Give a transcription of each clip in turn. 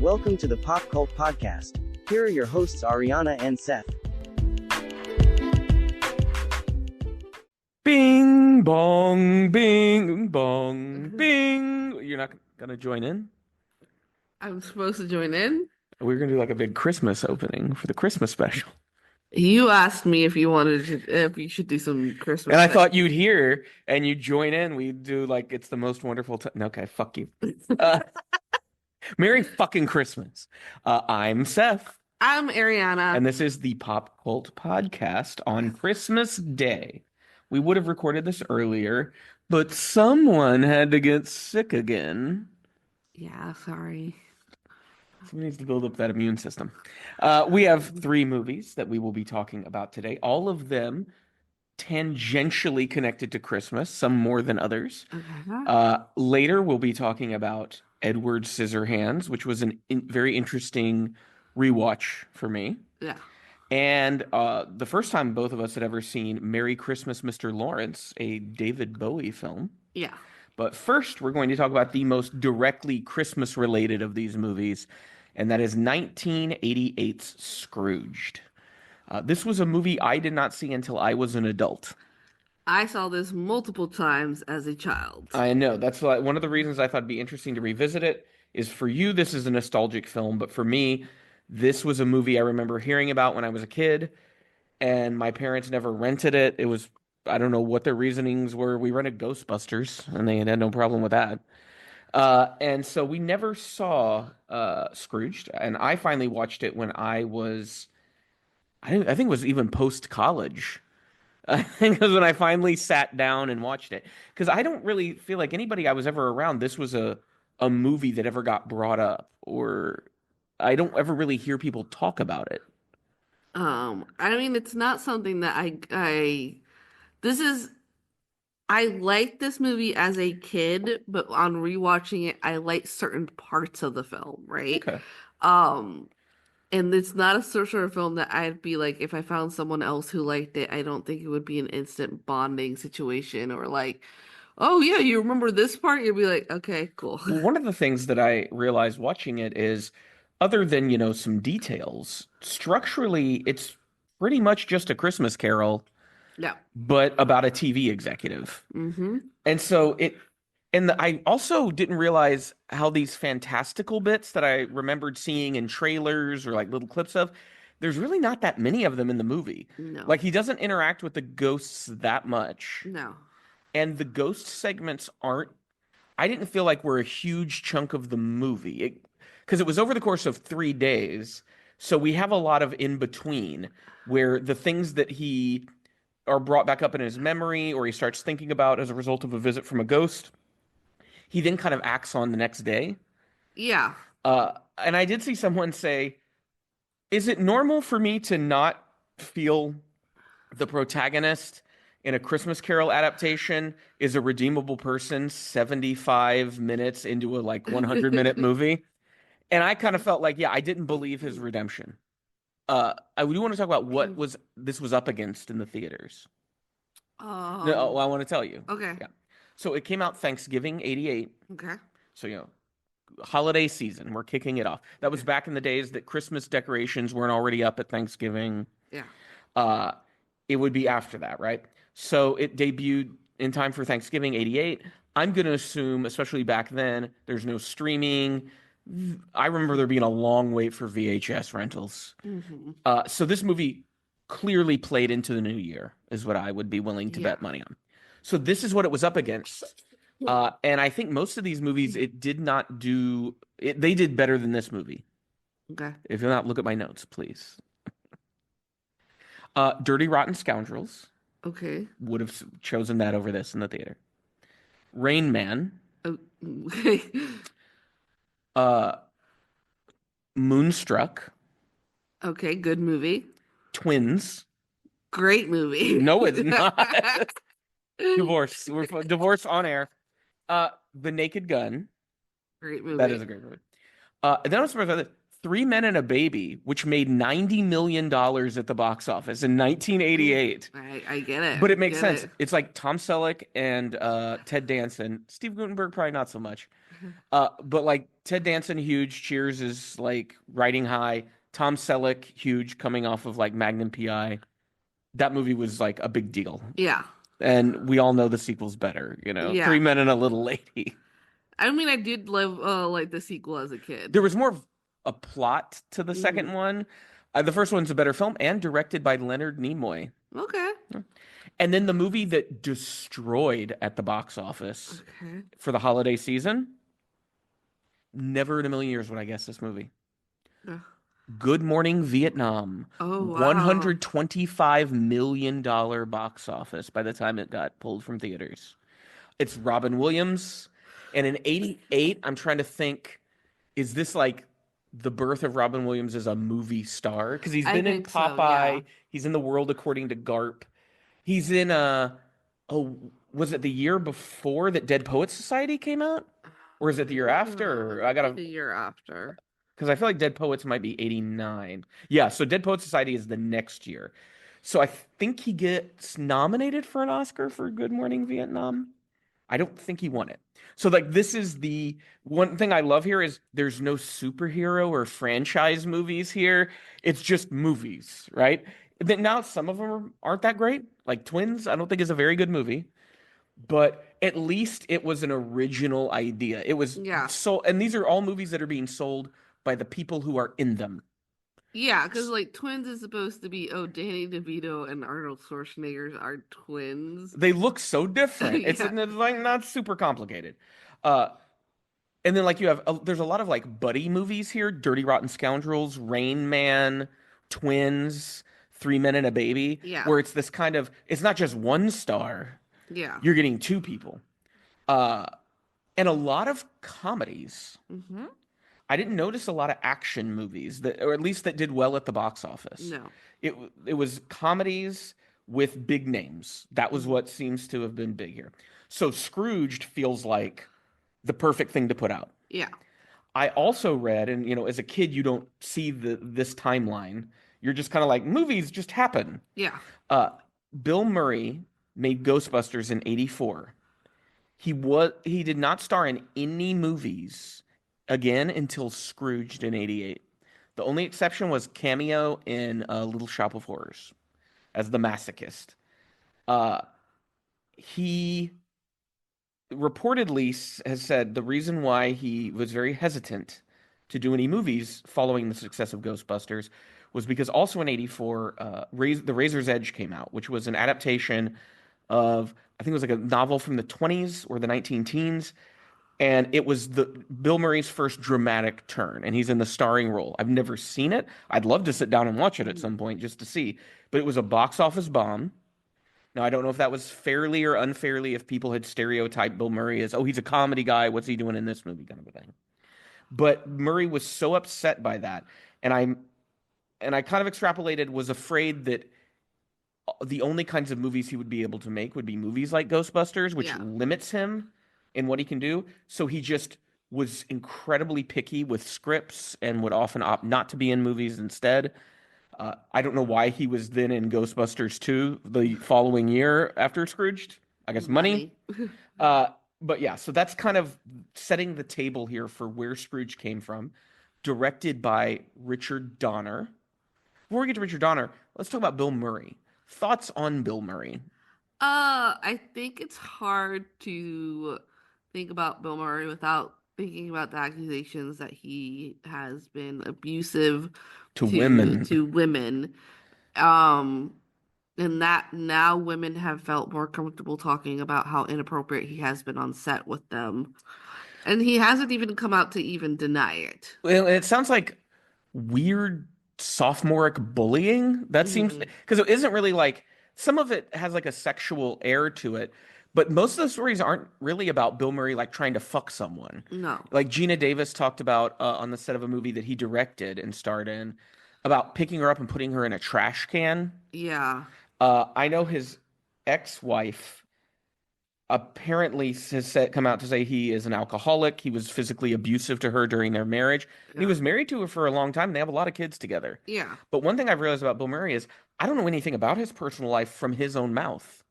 Welcome to the PopCult podcast. Here are your hosts Ariana and Seth. Bing bong, bing bong, bing. You're not gonna join in? I'm supposed to join in? We're gonna do like a big Christmas opening for the Christmas special. You asked me if you should do some Christmas. And I thing. thought you'd hear and you'd join in. We'd do like it's the most wonderful time. Okay, fuck you. Merry fucking Christmas. I'm Seth, I'm Ariana. and this is the PopCult podcast on Christmas Day. We would have recorded this earlier, but someone had to get sick again. Yeah, sorry. Someone needs to build up that immune system. We have 3 movies that we will be talking about today. All of them tangentially connected to Christmas, some more than others. Okay. Later, we'll be talking about Edward Scissorhands, which was a very interesting rewatch for me. Yeah. And the first time both of us had ever seen Merry Christmas, Mr. Lawrence, a David Bowie film. Yeah. But first, we're going to talk about the most directly Christmas-related of these movies, and that is 1988's Scrooged. This was a movie I did not see until I was an adult. I saw this multiple times as a child. I know. That's one of the reasons I thought it'd be interesting to revisit it is for you, this is a nostalgic film, but for me, this was a movie I remember hearing about when I was a kid, and my parents never rented it. It was, I don't know what their reasonings were. We rented Ghostbusters, and they had no problem with that. And so we never saw Scrooged, and I finally watched it when I was, I think it was even post-college. I think it was when I finally sat down and watched it. Because I don't really feel like anybody I was ever around, this was a movie that ever got brought up, or I don't ever really hear people talk about it. I mean, it's not something that I liked this movie as a kid, but on rewatching it, I like certain parts of the film, right? Okay. And it's not a sort of film that I'd be like, if I found someone else who liked it, I don't think it would be an instant bonding situation or like, oh yeah, you remember this part? You'd be like, okay, cool. Well, one of the things that I realized watching it is, other than, some details, structurally, it's pretty much just a Christmas Carol, Yeah. but about a TV executive. Mm-hmm. And so I also didn't realize how these fantastical bits that I remembered seeing in trailers or like little clips of, there's really not that many of them in the movie. No. Like he doesn't interact with the ghosts that much. No. And the ghost segments I didn't feel like were a huge chunk of the movie. Because it was over the course of 3 days. So we have a lot of in between where the things that he are brought back up in his memory or he starts thinking about as a result of a visit from a ghost, he then kind of acts on the next day. Yeah. And I did see someone say, is it normal for me to not feel the protagonist in a Christmas Carol adaptation is a redeemable person 75 minutes into a 100-minute movie? And I kind of felt like, yeah, I didn't believe his redemption. I do want to talk about what this was up against in the theaters. No, I want to tell you. Okay. Yeah. So it came out Thanksgiving '88. Okay. So, holiday season, we're kicking it off. That was back in the days that Christmas decorations weren't already up at Thanksgiving. Yeah. It would be after that, right? So it debuted in time for Thanksgiving '88. I'm going to assume, especially back then, there's no streaming. I remember there being a long wait for VHS rentals. Mm-hmm. So this movie clearly played into the new year, is what I would be willing to bet money on. So this is what it was up against. And I think most of these movies, it did not do... they did better than this movie. Okay. If you'll not look at my notes, please. Dirty Rotten Scoundrels. Okay. Would have chosen that over this in the theater. Rain Man. Okay. Moonstruck. Okay, good movie. Twins. Great movie. No, it's not. Divorce. We're divorce on air. The Naked Gun. Great movie. That is a great movie. And then I was surprised by this. Three Men and a Baby, which made $90 million at the box office in 1988. I get it. But it makes Get sense. it. It's like Tom Selleck and Ted Danson. Steve Guttenberg probably not so much. But like Ted Danson, huge. Cheers is like riding high. Tom Selleck, huge, coming off of like Magnum PI. That movie was like a big deal. Yeah. And we all know the sequel's better, Yeah. Three Men and a Little Lady. I mean, I did love like the sequel as a kid. There was more of a plot to the second Mhm. one. The first one's a better film and directed by Leonard Nimoy. Okay. And then the movie that destroyed at the box office Okay. for the holiday season, never in a million years would I guess this movie. Ugh. Good Morning Vietnam. Oh, wow. $125 million box office by the time it got pulled from theaters. It's Robin Williams. And in 88, I'm trying to think, is this like the birth of Robin Williams as a movie star? Because he's I been in think so, Popeye. yeah. He's in The World According to Garp. He's in was it the year before that Dead Poets Society came out? Or is it the year after? I gotta, The year after. because I feel like Dead Poets might be 89. Yeah, so Dead Poets Society is the next year. So I think he gets nominated for an Oscar for Good Morning Vietnam. I don't think he won it. So like this is the one thing I love here is there's no superhero or franchise movies here. It's just movies, right? Then now some of them aren't that great. Like Twins, I don't think is a very good movie, but at least it was an original idea. It was Yeah. so, and these are all movies that are being sold by the people who are in them. Yeah, because like Twins is supposed to be, Danny DeVito and Arnold Schwarzenegger are twins. They look so different. It's Yeah. like not super complicated. Uh, and then like you have there's a lot of like buddy movies here: Dirty Rotten Scoundrels, Rain Man, Twins, Three Men and a Baby, Yeah. where it's this kind of it's not just one star, Yeah. you're getting two people. Uh, and a lot of comedies. Mm-hmm. I didn't notice a lot of action movies that, or at least that did well at the box office. No. It was comedies with big names. That was what seems to have been big here. So Scrooged feels like the perfect thing to put out. Yeah. I also read, and as a kid, you don't see this timeline. You're just kind of like movies just happen. Yeah. Bill Murray made Ghostbusters in '84. He did not star in any movies again until Scrooged in '88. The only exception was cameo in Little Shop of Horrors as the masochist. He reportedly has said the reason why he was very hesitant to do any movies following the success of Ghostbusters was because also in '84, The Razor's Edge came out, which was an adaptation of, I think it was like a novel from the 20s or the 19 teens. And it was Bill Murray's first dramatic turn, and he's in the starring role. I've never seen it. I'd love to sit down and watch it at some point just to see. But it was a box office bomb. Now, I don't know if that was fairly or unfairly, if people had stereotyped Bill Murray as, oh, he's a comedy guy, what's he doing in this movie kind of a thing. But Murray was so upset by that, and I kind of extrapolated, was afraid that the only kinds of movies he would be able to make would be movies like Ghostbusters, which limits him in what he can do. So he just was incredibly picky with scripts and would often opt not to be in movies instead. I don't know why he was then in Ghostbusters 2 the following year after Scrooged. I guess money. But yeah, so that's kind of setting the table here for where Scrooge came from. Directed by Richard Donner. Before we get to Richard Donner, let's talk about Bill Murray. Thoughts on Bill Murray? I think it's hard to think about Bill Murray without thinking about the accusations that he has been abusive To women. to women. And that now women have felt more comfortable talking about how inappropriate he has been on set with them. And he hasn't even come out to even deny it. Well, it sounds like weird sophomoric bullying. That seems, because it isn't really like, some of it has like a sexual air to it, but most of the stories aren't really about Bill Murray like trying to fuck someone. No. Like Gina Davis talked about on the set of a movie that he directed and starred in, about picking her up and putting her in a trash can. Yeah. I know his ex-wife apparently has come out to say he is an alcoholic. He was physically abusive to her during their marriage, and he Yeah. was married to her for a long time. And they have a lot of kids together. Yeah. But one thing I've realized about Bill Murray is I don't know anything about his personal life from his own mouth.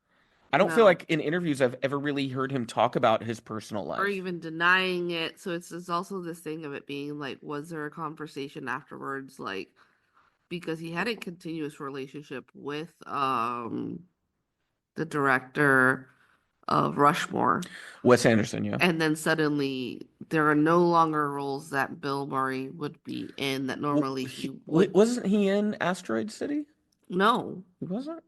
I don't feel No. like in interviews I've ever really heard him talk about his personal Or life. even denying it. So it's also this thing of it being like, was there a conversation afterwards? Like, because he had a continuous relationship with the director of Rushmore. Wes Anderson, yeah. And then suddenly there are no longer roles that Bill Murray would be in that normally he would. Wasn't he in Asteroid City? No, He wasn't?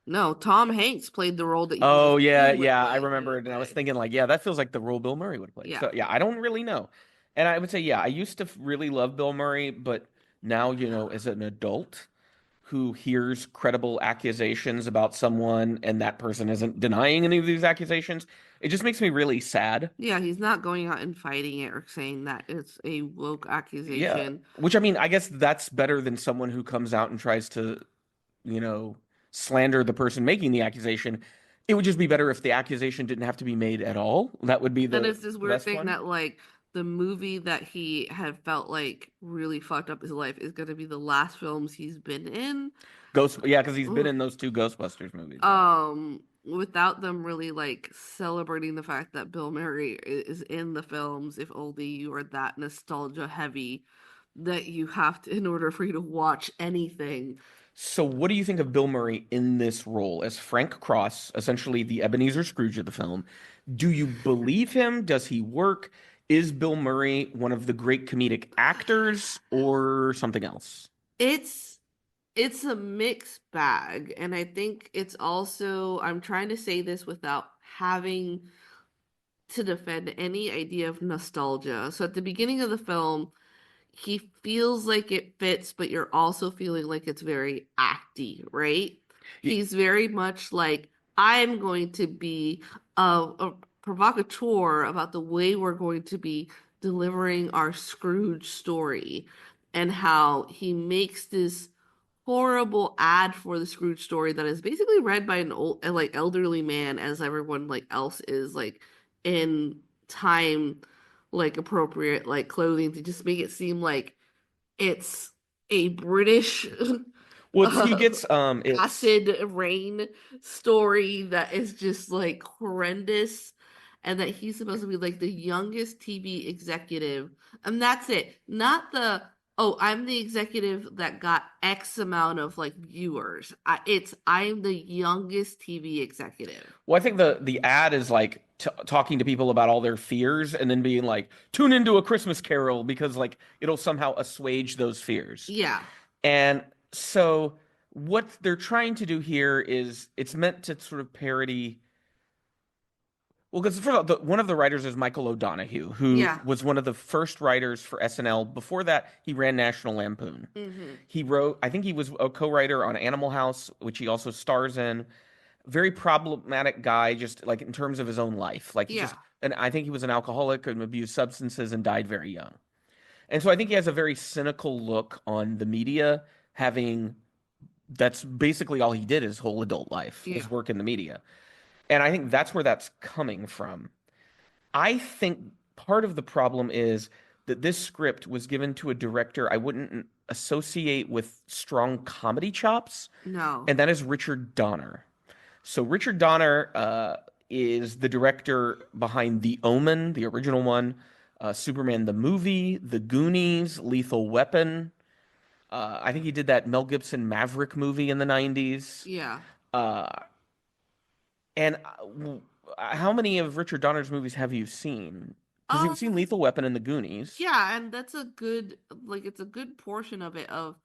no. Tom Hanks played the role that he Oh yeah, he would yeah, I play. He remember would it, and I was play. thinking like, yeah, that feels like the role Bill Murray would play. Yeah. So yeah, I don't really know, and I would say yeah, I used to really love Bill Murray, but now as an adult who hears credible accusations about someone and that person isn't denying any of these accusations, it just makes me really sad. Yeah, he's not going out and fighting it or saying that it's a woke Yeah, accusation. which I mean, I guess that's better than someone who comes out and tries to you know, slander the person making the accusation. It would just be better if the accusation didn't have to be made at all. That would be Then it's this the weird best thing one. that like the movie that he had felt like really fucked up his life is going to be the last films he's been in. Yeah, because he's been in those two Ghostbusters movies. Yeah. Without them really like celebrating the fact that Bill Murray is in the films, if only you are that nostalgia heavy that you have to in order for you to watch anything. So, what do you think of Bill Murray in this role as Frank Cross, essentially the Ebenezer Scrooge of the film? Do you believe him? Does he work? Is Bill Murray one of the great comedic actors or something else? It's it's a mixed bag, and I think it's also I'm trying to say this without having to defend any idea of nostalgia. So at the beginning of the film, he feels like it fits, but you're also feeling like it's very acty, right? Y- He's very much like, I'm going to be a provocateur about the way we're going to be delivering our Scrooge story and how he makes this horrible ad for the Scrooge story that is basically read by an old like elderly man as everyone like else is like in time like appropriate like clothing to just make it seem like it's a British Well, he uh, gets it's acid rain story that is just like horrendous, and that he's supposed to be like the youngest TV executive, and that's it. Not the oh, I'm the executive that got X amount of like viewers. I'm the youngest TV executive. Well, I think the ad is like t talking to people about all their fears and then being like, tune into A Christmas Carol because like it'll somehow assuage those fears. Yeah, And so what they're trying to do here is it's meant to sort of parody. Well, because one of the writers is Michael O'Donoghue, who yeah. was one of the first writers for SNL. Before that, he ran National Lampoon. Hmm. He wrote, I think he was a co-writer on Animal House, which he also stars in. Very problematic guy, just like in terms of his own life. Like he Yeah. just, and I think he was an alcoholic and abused substances and died very young. And so I think he has a very cynical look on the media, having that's basically all he did his whole adult life Yeah. was work in the media. And I think that's where that's coming from. I think part of the problem is that this script was given to a director I wouldn't associate with strong comedy chops, No. and that is Richard Donner. So Richard Donner is the director behind The Omen, the original one, Superman the movie, The Goonies, Lethal Weapon. I think he did that Mel Gibson Maverick movie in the 90s. Yeah. Uh, and how many of Richard Donner's movies have you seen? Because you've seen Um, Lethal Weapon and The Goonies. Yeah, and that's a good like it's a good portion of it of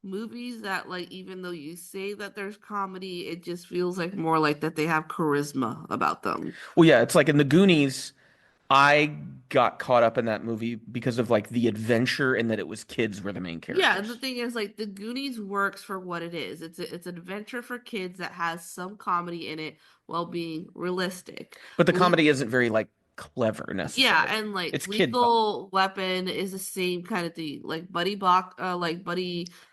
movies that like even though you say that there's comedy, it just feels like more like that they have charisma about them. Well, yeah, it's like in The Goonies, I got caught up in that movie because of like the adventure and that it was kids were the main Yeah, and the characters. thing is like The Goonies works for what it is. It's an adventure for kids that has some comedy in it while being realistic. But the Le comedy isn't very like clever Yeah, necessarily. and like It's kid comedy. Lethal Weapon is the same kind of thing. Like buddy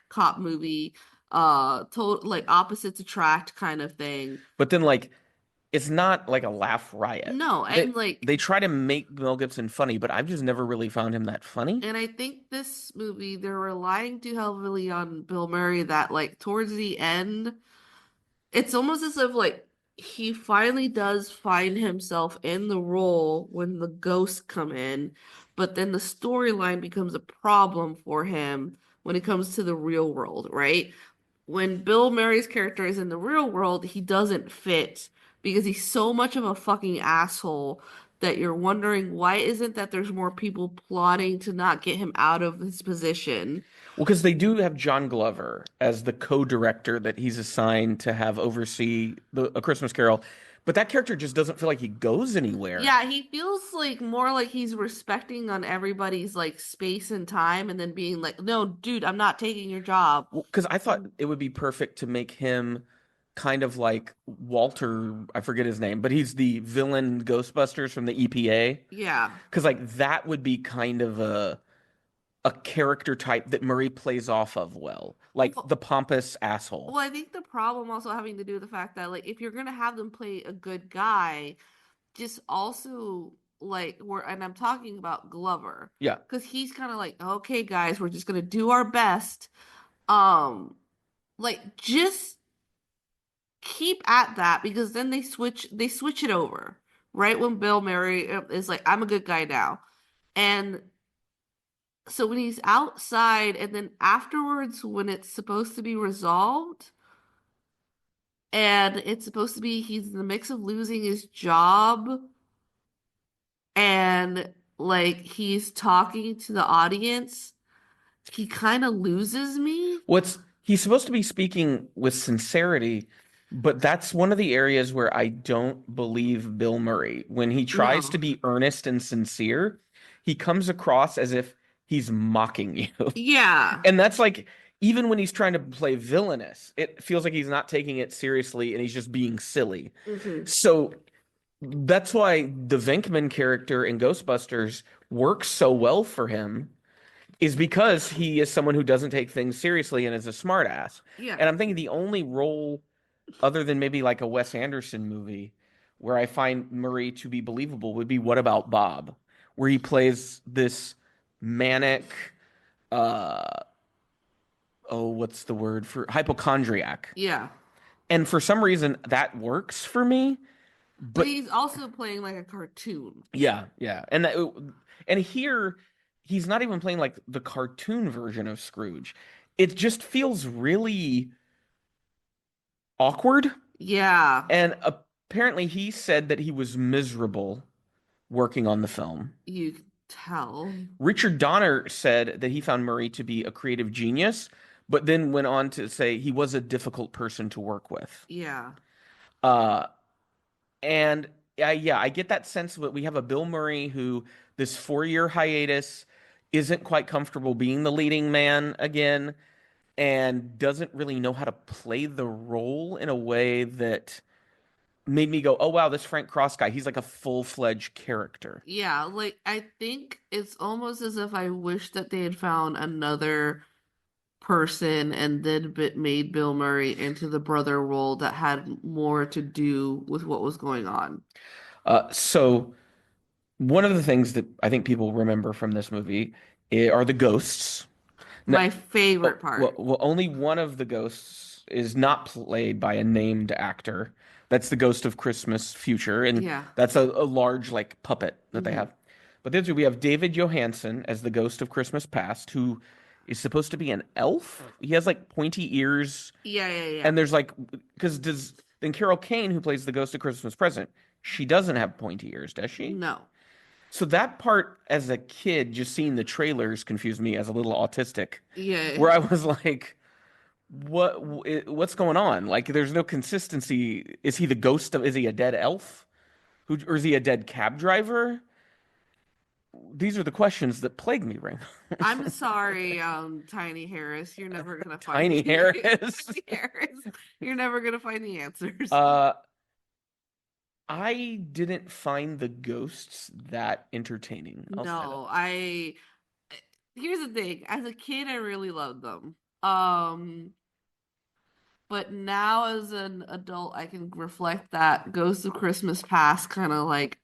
cop movie, total like opposites attract kind of thing. But then like it's not like a laugh riot. No, They and like, they try to make Mel Gibson funny, but I've just never really found him that funny. and I think this movie they're relying too heavily on Bill Murray that like towards the end, it's almost as if like he finally does find himself in the role when the ghosts come in, but then the storyline becomes a problem for him when it comes to the real world, right? When Bill Murray's character is in the real world, he doesn't fit because he's so much of a fucking asshole that you're wondering why isn't that there's more people plotting to not get him out of his position. Well, because they do have John Glover as the co-director that he's assigned to have oversee A Christmas Carol, but that character just doesn't feel like he goes anywhere. Yeah, he feels like more like he's respecting on everybody's like space and time and then being like, "No, dude, I'm not taking your job." Well, because I thought it would be perfect to make him kind of like Walter, I forget his name, but he's the villain Ghostbusters from the EPA. Yeah. Because like that would be kind of a character type that Murray plays off of well, like Well, the pompous asshole. well, I think the problem also having to do with the fact that like if you're gonna have them play a good guy, just also like we're and I'm talking about Glover Yeah. because he's kind of like, okay, guys, we're just gonna do our best. Um, like just keep at that because then they switch it over right when Bill Murray is like, I'm a good guy now, and so when he's outside and then afterwards when it's supposed to be resolved and it's supposed to be he's in the mix of losing his job and like he's talking to the audience, he kind of loses me. What's he's supposed to be speaking with sincerity, but that's one of the areas where I don't believe Bill Murray. When he tries to No. be earnest and sincere, he comes across as if he's mocking you. Yeah. And that's like even when he's trying to play villainous, it feels like he's not taking it seriously and he's just being silly. Hmm. So that's why the Venkman character in Ghostbusters works so well for him is because he is someone who doesn't take things seriously and is a smartass. Yeah. And I'm thinking the only role other than maybe like a Wes Anderson movie where I find Murray to be believable would be What About Bob, where he plays this manic uh oh, what's the word for hypochondriac. Yeah. And for some reason that works for me, But but he's also playing like a cartoon. yeah, yeah. And here he's not even playing like the cartoon version of Scrooge. It just feels really awkward. Yeah. And apparently he said that he was miserable working on the film. You can tell. Richard Donner said that he found Murray to be a creative genius, but then went on to say he was a difficult person to work with. Yeah. Uh, and yeah, I get that sense that we have a Bill Murray who this 4 year hiatus isn't quite comfortable being the leading man again and doesn't really know how to play the role in a way that made me go, oh wow, this Frank Cross guy, he's like a full-fledged character. Yeah, like I think it's almost as if I wish that they had found another person and then made Bill Murray into the brother role that had more to do with what was going on. So one of the things that I think people remember from this movie are the ghosts. Now, My favorite well, part. only one of the ghosts is not played by a named actor. That's the Ghost of Christmas Future, and Yeah. that's a large like puppet that they Hmm. have. But then we have David Johansen as the Ghost of Christmas Past, who is supposed to be an elf. He has like pointy ears, Yeah, yeah, yeah. and there's like because does then Carol Kane, who plays the Ghost of Christmas Present, she doesn't have pointy ears, does she? No. So that part, as a kid, just seeing the trailers confused me as a little autistic, Yeah. where I was like, what's going on? Like, there's no consistency. Is he the ghost of? Is he a dead elf? Or is he a dead cab driver? These are the questions that plague me right now. I'm sorry, Tiny Harris. You're never gonna find Tiny Harris. Tiny Harris. You're never gonna find the answers. Uh, I didn't find the ghosts that entertaining. I'll say that. No, I here's the thing. As a kid, I really loved them. Um, But now as an adult, I can reflect that Ghost of Christmas Past kind of like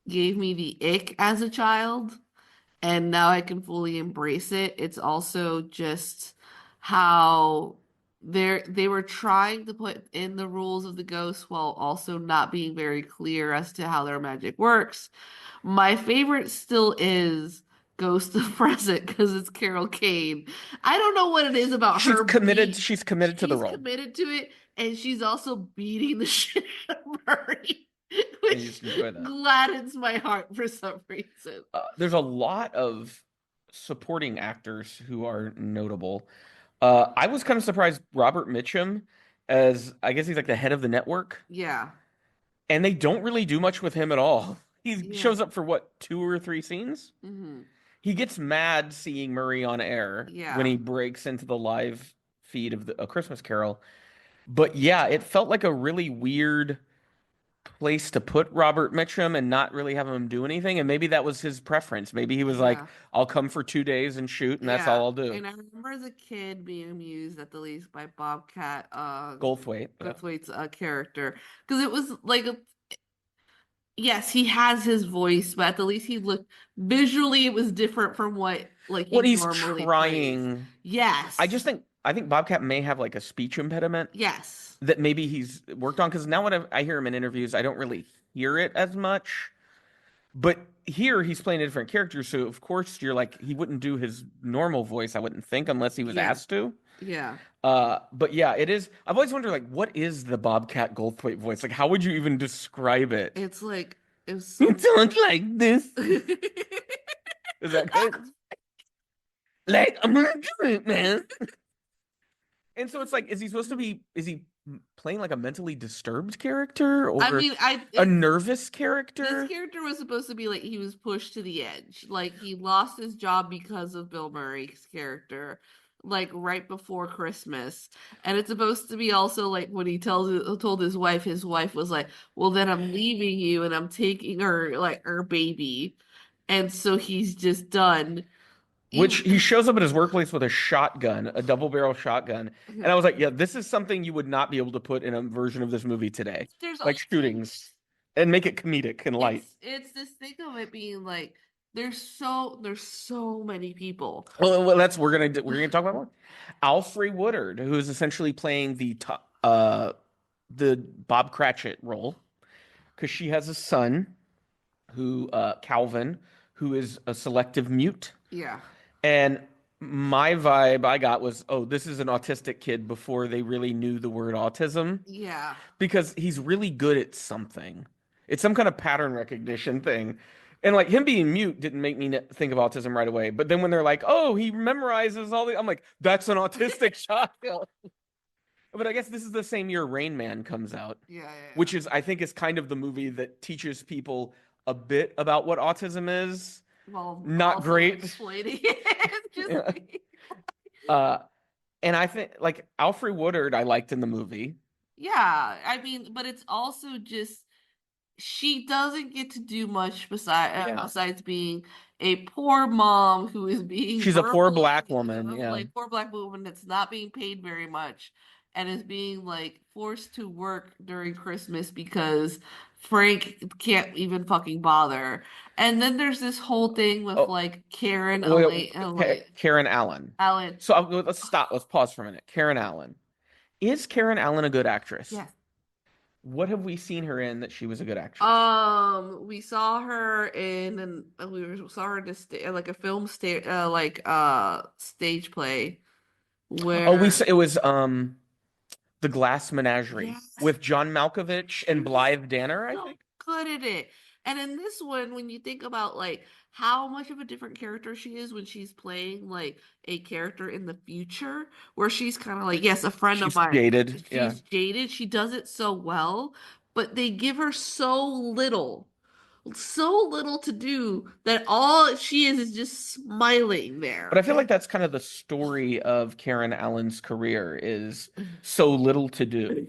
gave me the ick as a child, and now I can fully embrace it. It's also just how they were trying to put in the rules of the ghost while also not being very clear as to how their magic works. My favorite still is Ghost of Present because it's Carol Kane. I don't know what it is about She's her committed. beat. She's committed to the She's role, committed to it, and she's also beating the shit out of Murray, and you which just enjoy that. gladdens my heart for some reason. There's a lot of supporting actors who are notable. I was kind of surprised Robert Mitchum, as I guess he's like the head of the network, Yeah, and they don't really do much with him at all. He yeah, shows up for what, 2 or 3 scenes? hmm He gets mad seeing Murray on air when yeah. he breaks into the live feed of A Christmas Carol. But yeah, it felt like a really weird place to put Robert Mitchum and not really have him do anything. And maybe that was his preference. Maybe he was like, Yeah. I'll come for 2 days and shoot, and that's all Yeah. I'll do. And I remember as a kid being amused at the least by Bobcat Goldthwait. Yeah. Goldthwait's character. Because it was like yes, he has his voice, but at the least he looked visually it was different from what like he What he's normally plays. trying. Yes. I think Bobcat may have like a speech impediment Yes. that maybe he's worked on, because now when I hear him in interviews, I don't really hear it as much. But here he's playing a different character, so of course you're like, he wouldn't do his normal voice, I wouldn't think, unless he was Yeah. asked to. Yeah. But yeah, it is. I've always wondered, like, what is the Bobcat Goldthwait voice? Like, how would you even describe it? It's like it was You so talk like this. Is that good? Like, I'm gonna do it, man. And so it's like, is he supposed to be? Is he playing like a mentally disturbed character I or mean, a nervous this character? character was supposed to be like he was pushed to the edge. Like he lost his job because of Bill Murray's character, like right before Christmas. And it's supposed to be also like when he told his wife was like, "Well, then I'm leaving you and I'm taking her like her baby." And so he's just done. Which Even he shows up at his workplace with a shotgun, a double barrel shotgun. And I was like, yeah, this is something you would not be able to put in a version of this movie today. there's Like shootings and make it comedic and light. it's this thing of it being like there's so many people. Well, that's we're gonna talk about more. Alfre Woodard, who is essentially playing the Bob Cratchit role, because she has a son who Calvin, who is a selective mute. Yeah. And my vibe I got was, oh, this is an autistic kid before they really knew the word autism, Yeah. because he's really good at something. It's some kind of pattern recognition thing. And like him being mute didn't make me think of autism right away. But then when they're like, oh, he memorizes all the, I'm like, that's an autistic child. But I guess this is the same year Rain Man comes out, Yeah, yeah, which is, I think, is kind of the movie that teaches people a bit about what autism is. well, Not also great. explaining it. Just Yeah. Uh, and I think like Alfre Woodard, I liked in the movie. yeah, I mean, but it's also just she doesn't get to do much Yeah. besides being a poor mom who is being She's a poor verbally black woman. Yeah. like poor black woman that's not being paid very much and is being like forced to work during Christmas because Frank can't even fucking bother. And then there's this whole thing with Oh, like Karen wait, Elaine, Karen Allen. Alan. So let's stop. Let's pause for a minute. Karen Allen. Is Karen Allen a good actress? Yes. What have we seen her in that she was a good actress? We saw her in an we saw her in like a film stage play Oh, where it was The Glass Menagerie yes, with John Malkovich and Blythe Danner, I so think. good at it. And in this one, when you think about like how much of a different character she is when she's playing like a character in the future, where she's kind of like, yes, a friend of She's mine. jaded. Yeah. She's jaded. She does it so well, but they give her so little to do that all she is just smiling there. But I feel like that's kind of the story of Karen Allen's career, is so little to do.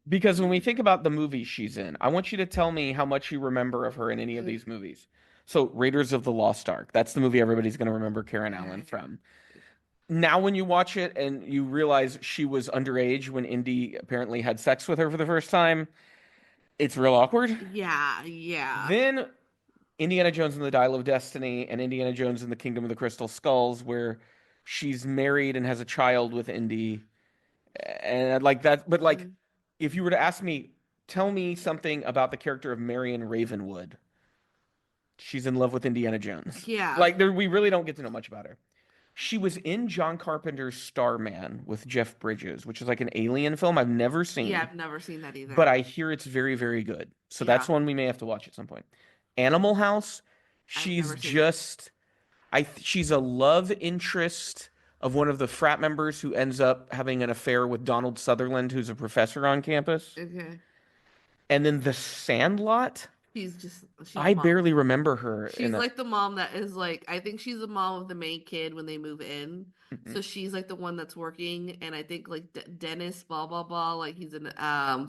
Because when we think about the movies she's in, I want you to tell me how much you remember of her in any of these movies. So Raiders of the Lost Ark, that's the movie everybody's going to remember Karen Allen from. Now when you watch it and you realize she was underage when Indy apparently had sex with her for the first time, it's real awkward. Yeah, yeah. Then Indiana Jones and the Dial of Destiny and Indiana Jones and the Kingdom of the Crystal Skulls, where she's married and has a child with Indy, and like that. But like, Mhm. if you were to ask me, tell me something about the character of Marion Ravenwood, she's in love with Indiana Jones. Yeah. Like, there, we really don't get to know much about her. She was in John Carpenter's Starman with Jeff Bridges, which is like an alien film I've never Yeah, seen, I've never seen that but either. I hear it's very, very good. So that's Yeah, one we may have to watch at some point. Animal House, I've she's never seen that. just she's a love interest of one of the frat members who ends up having an affair with Donald Sutherland, who's a professor on campus. Okay. And then The Sandlot, She's I mom. barely remember her in She's that. like the mom that is like, I think she's the mom of the main kid when they move in. Mhm. So she's like the one that's working, and I think like Dennis, blah blah blah, like he's an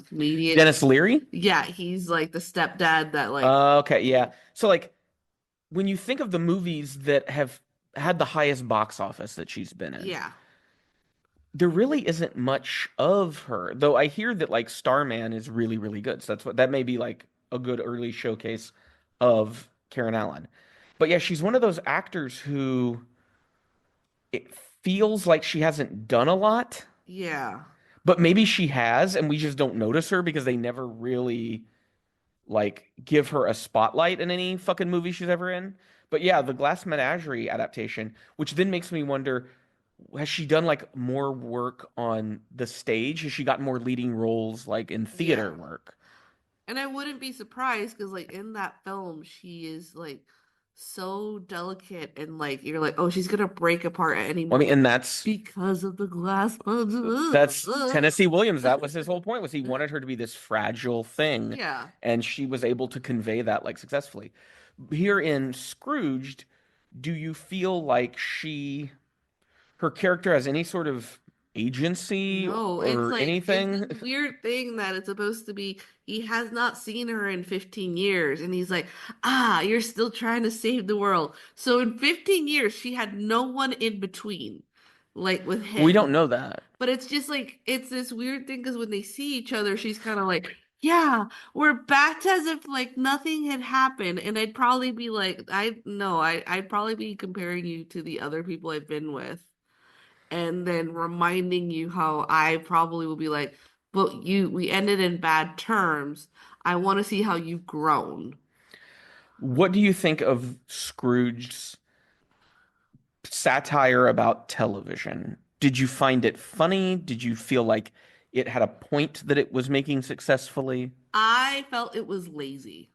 comedian. Dennis Leary? Yeah, he's like the stepdad that like, Okay, yeah. So like when you think of the movies that have had the highest box office that she's been in, yeah, there really isn't much of her. Though I hear that like Starman is really, really good. So that may be like a good early showcase of Karen Allen. But yeah, she's one of those actors who it feels like she hasn't done a lot, yeah, but maybe she has, and we just don't notice her because they never really like give her a spotlight in any fucking movie she's ever in. But yeah, the Glass Menagerie adaptation, which then makes me wonder, has she done like more work on the stage? Has she gotten more leading roles like in theater yeah. work? And I wouldn't be surprised because, like, in that film, she is like so delicate and like you're like, oh, she's gonna break apart at any Well, I mean, moment and that's because of the glass buds. that's Tennessee Williams. That was his whole point, was he wanted her to be this fragile thing, Yeah, and she was able to convey that like successfully. Here in Scrooged, do you feel like her character has any sort of agency no, or it's this anything? weird thing that it's supposed to be. He has not seen her in 15 years, and he's like, ah, you're still trying to save the world. So in 15 years, she had no one in between, like with We him. don't know that. But it's just like it's this weird thing because when they see each other, she's kind of like, "Yeah, we're back to as if like nothing had happened." And I'd probably be like, "I no, I'd probably be comparing you to the other people I've been with, and then reminding you how I probably will be like, but we ended in bad terms. I want to see how you've grown." What do you think of Scrooge's satire about television? Did you find it funny? Did you feel like it had a point that it was making successfully? I felt it was lazy.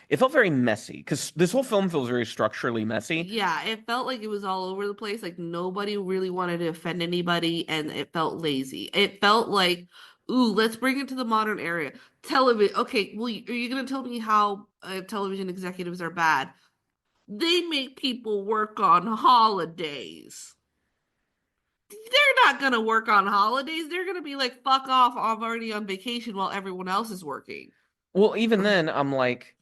It felt very messy because this whole film feels very structurally messy. Yeah, it felt like it was all over the place. Like nobody really wanted to offend anybody, and it felt lazy. It felt like, ooh, let's bring it to the modern era. Television. Okay, well, are you gonna tell me how television executives are bad? They make people work on holidays. They're not gonna work on holidays. They're gonna be like, fuck off. I'm already on vacation while everyone else is working. Well, even then, I'm like,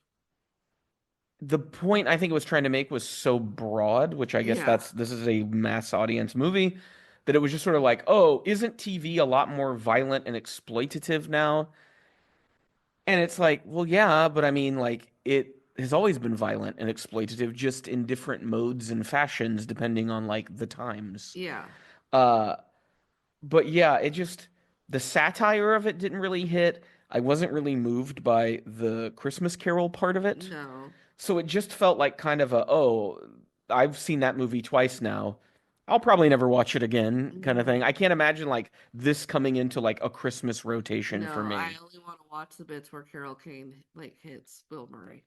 the point I think it was trying to make was so broad, which I guess Yeah, this is a mass audience movie, that it was just sort of like, oh, isn't TV a lot more violent and exploitative now? And it's like, well, yeah, but I mean, like, it has always been violent and exploitative, just in different modes and fashions depending on like the times. yeah, Uh, but yeah, the satire of it didn't really hit. I wasn't really moved by the Christmas Carol part of it. no. So it just felt like kind of oh, I've seen that movie twice now. I'll probably never watch it again, kind of Mhm. thing. I can't imagine like this coming into like a Christmas rotation for No, I me. only want to watch the bits where Carol Kane like hits Bill Murray.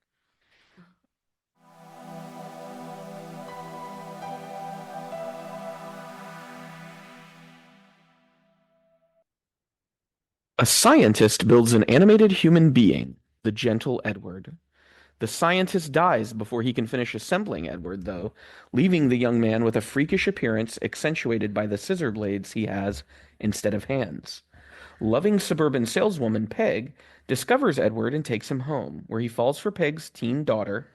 A scientist builds an animated human being, the gentle Edward. The scientist dies before he can finish assembling Edward, though, leaving the young man with a freakish appearance accentuated by the scissor blades he has instead of hands. Loving suburban saleswoman Peg discovers Edward and takes him home, where he falls for Peg's teen daughter.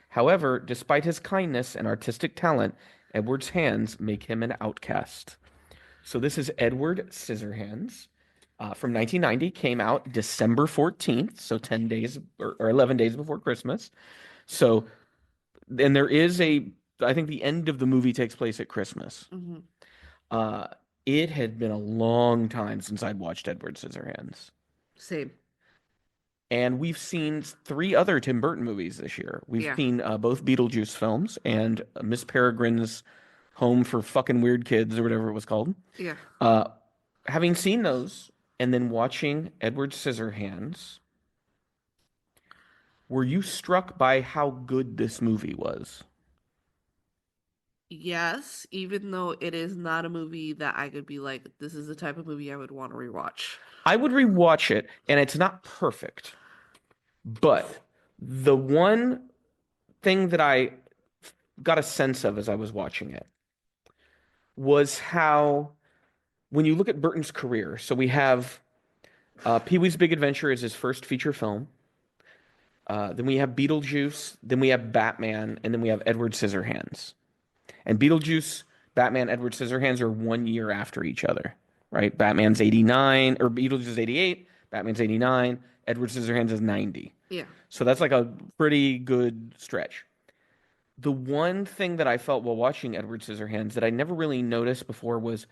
However, despite his kindness and artistic talent, Edward's hands make him an outcast. So this is Edward Scissorhands from 1990. Came out December 14th, so 10 days or 11 days before Christmas. So, and there is I think the end of the movie takes place at Christmas. Hmm. Uh, it had been a long time since I'd watched Edward Scissorhands. Same. And we've seen 3 other Tim Burton movies this year. We've Yeah. seen both Beetlejuice films and Miss Peregrine's Home for Fucking Weird Kids or whatever it was called. Yeah. Having seen those and then watching Edward Scissorhands, were you struck by how good this movie was? Yes, even though it is not a movie that I could be like, this is the type of movie I would want to rewatch. I would rewatch it, and it's not perfect, but the one thing that I got a sense of as I was watching it was how, when you look at Burton's career, so we have Pee-wee's Big Adventure is his first feature film. Then we have Beetlejuice, then we have Batman, and then we have Edward Scissorhands. And Beetlejuice, Batman, Edward Scissorhands are 1 year after each other, right? Batman's 89, or Beetlejuice is 88, Batman's 89, Edward Scissorhands is 90. Yeah. So that's like a pretty good stretch. The one thing that I felt while watching Edward Scissorhands that I never really noticed before was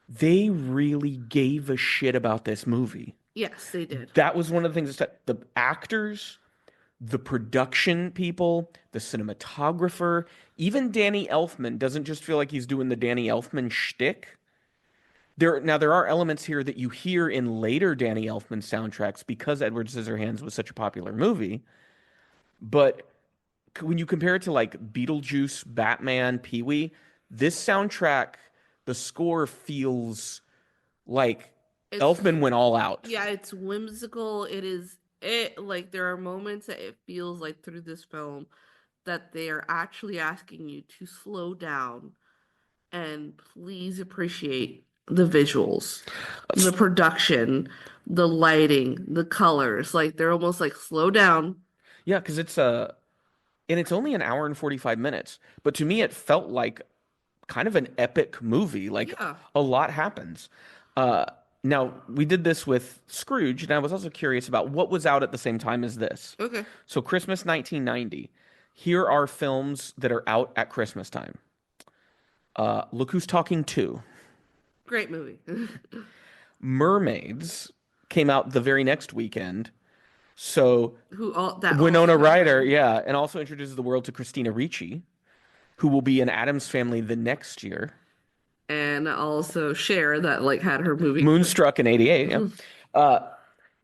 they really gave a shit about this movie. Yes, they did. That was one of the things that the actors, the production people, the cinematographer, even Danny Elfman doesn't just feel like he's doing the Danny Elfman shtick. There are elements here that you hear in later Danny Elfman soundtracks because Edward Scissorhands was such a popular movie. But when you compare it to like Beetlejuice, Batman, Pee-wee, this soundtrack, the score feels like Elfman went all out. Yeah, it's whimsical. Like there are moments that it feels like through this film that they are actually asking you to slow down and please appreciate the visuals, the production, the lighting, the colors. Like they're almost like slow down. Yeah, because it's only an hour and 45 minutes. But to me, it felt like kind of an epic movie. Like Yeah. a lot happens. Now, we did this with Scrooge, and I was also curious about what was out at the same time as this. Okay. So, Christmas 1990. Here are films that are out at Christmas time. Look Who's Talking 2. Great movie. Mermaids came out the very next weekend. So, That Winona also- Ryder, yeah, and also introduces the world to Christina Ricci, who will be in Addams Family the next year. And also Cher that like had her movie Moonstruck in 88. Yeah.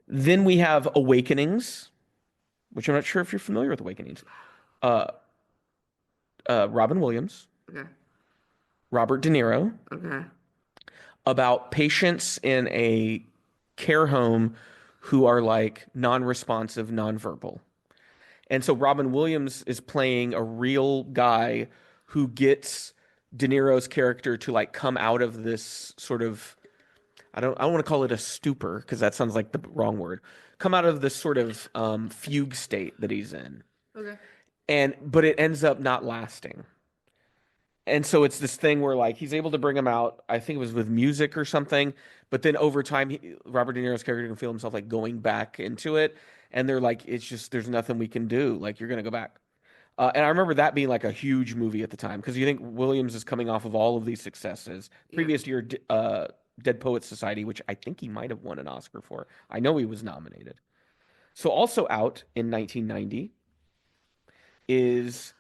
Then we have Awakenings, which I'm not sure if you're familiar with Awakenings. Robin Williams, Okay. Robert De Niro, Okay. about patients in a care home who are like non-responsive, non-verbal. And so Robin Williams is playing a real guy who gets De Niro's character to like come out of this sort of, I don't want to call it a stupor because that sounds like the wrong word. Come out of this sort of fugue state that he's in. Okay. But it ends up not lasting. And so it's this thing where like he's able to bring him out. I think it was with music or something. But then over time, Robert De Niro's character can feel himself like going back into it. And they're like, it's just, there's nothing we can do. Like, you're going to go back. And I remember that being like a huge movie at the time because you think Williams is coming off of all of these successes. Previous year, Dead Poets Society, which I think he might have won an Oscar for. I know he was nominated. So also out in 1990 is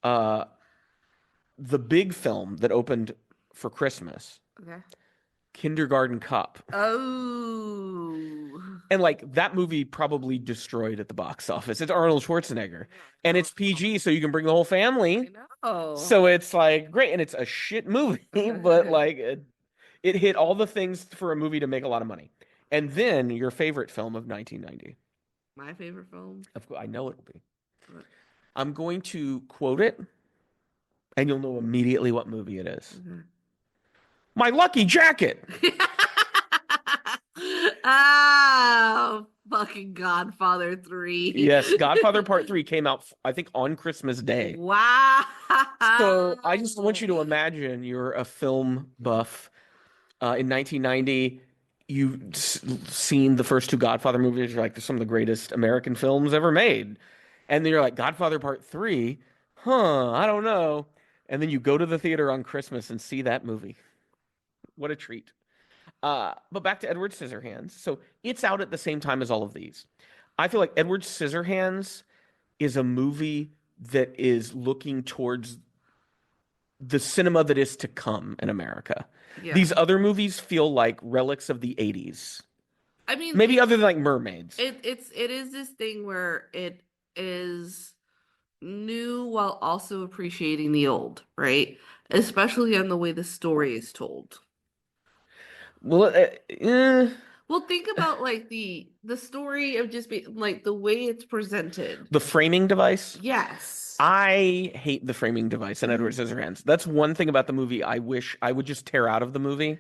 the big film that opened for Christmas, Okay. Kindergarten Cop. Oh. And like that movie probably destroyed at the box office. It's Arnold Schwarzenegger. And it's PG, so you can bring the whole family. I know. So it's like great. And it's a shit movie, but like it hit all the things for a movie to make a lot of money. And then your favorite film of 1990. My favorite film. I know it'll be. What? I'm going to quote it, and you'll know immediately what movie it is. Okay. My Lucky Jacket. Oh, Fucking Godfather 3. Yes, Godfather Part 3 came out, I think, on Christmas Day. Wow. So I just want you to imagine you're a film buff. In 1990, you've seen the first two Godfather movies. You're like, they're some of the greatest American films ever made. And then you're like, Godfather Part 3? Huh, I don't know. And then you go to the theater on Christmas and see that movie. What a treat. But back to Edward Scissorhands. So it's out at the same time as all of these. I feel like Edward Scissorhands is a movie that is looking towards the cinema that is to come in America. Yeah. These other movies feel like relics of the 80s. I mean, Maybe other than like Mermaids. it is this thing where it is new while also appreciating the old, right? Especially on the way the story is told. Well, Well, think about like the story of just being like the way it's presented. the framing device. Yes. I hate the framing device in Edward Scissorhands. That's one thing about the movie I wish I would just tear out of the movie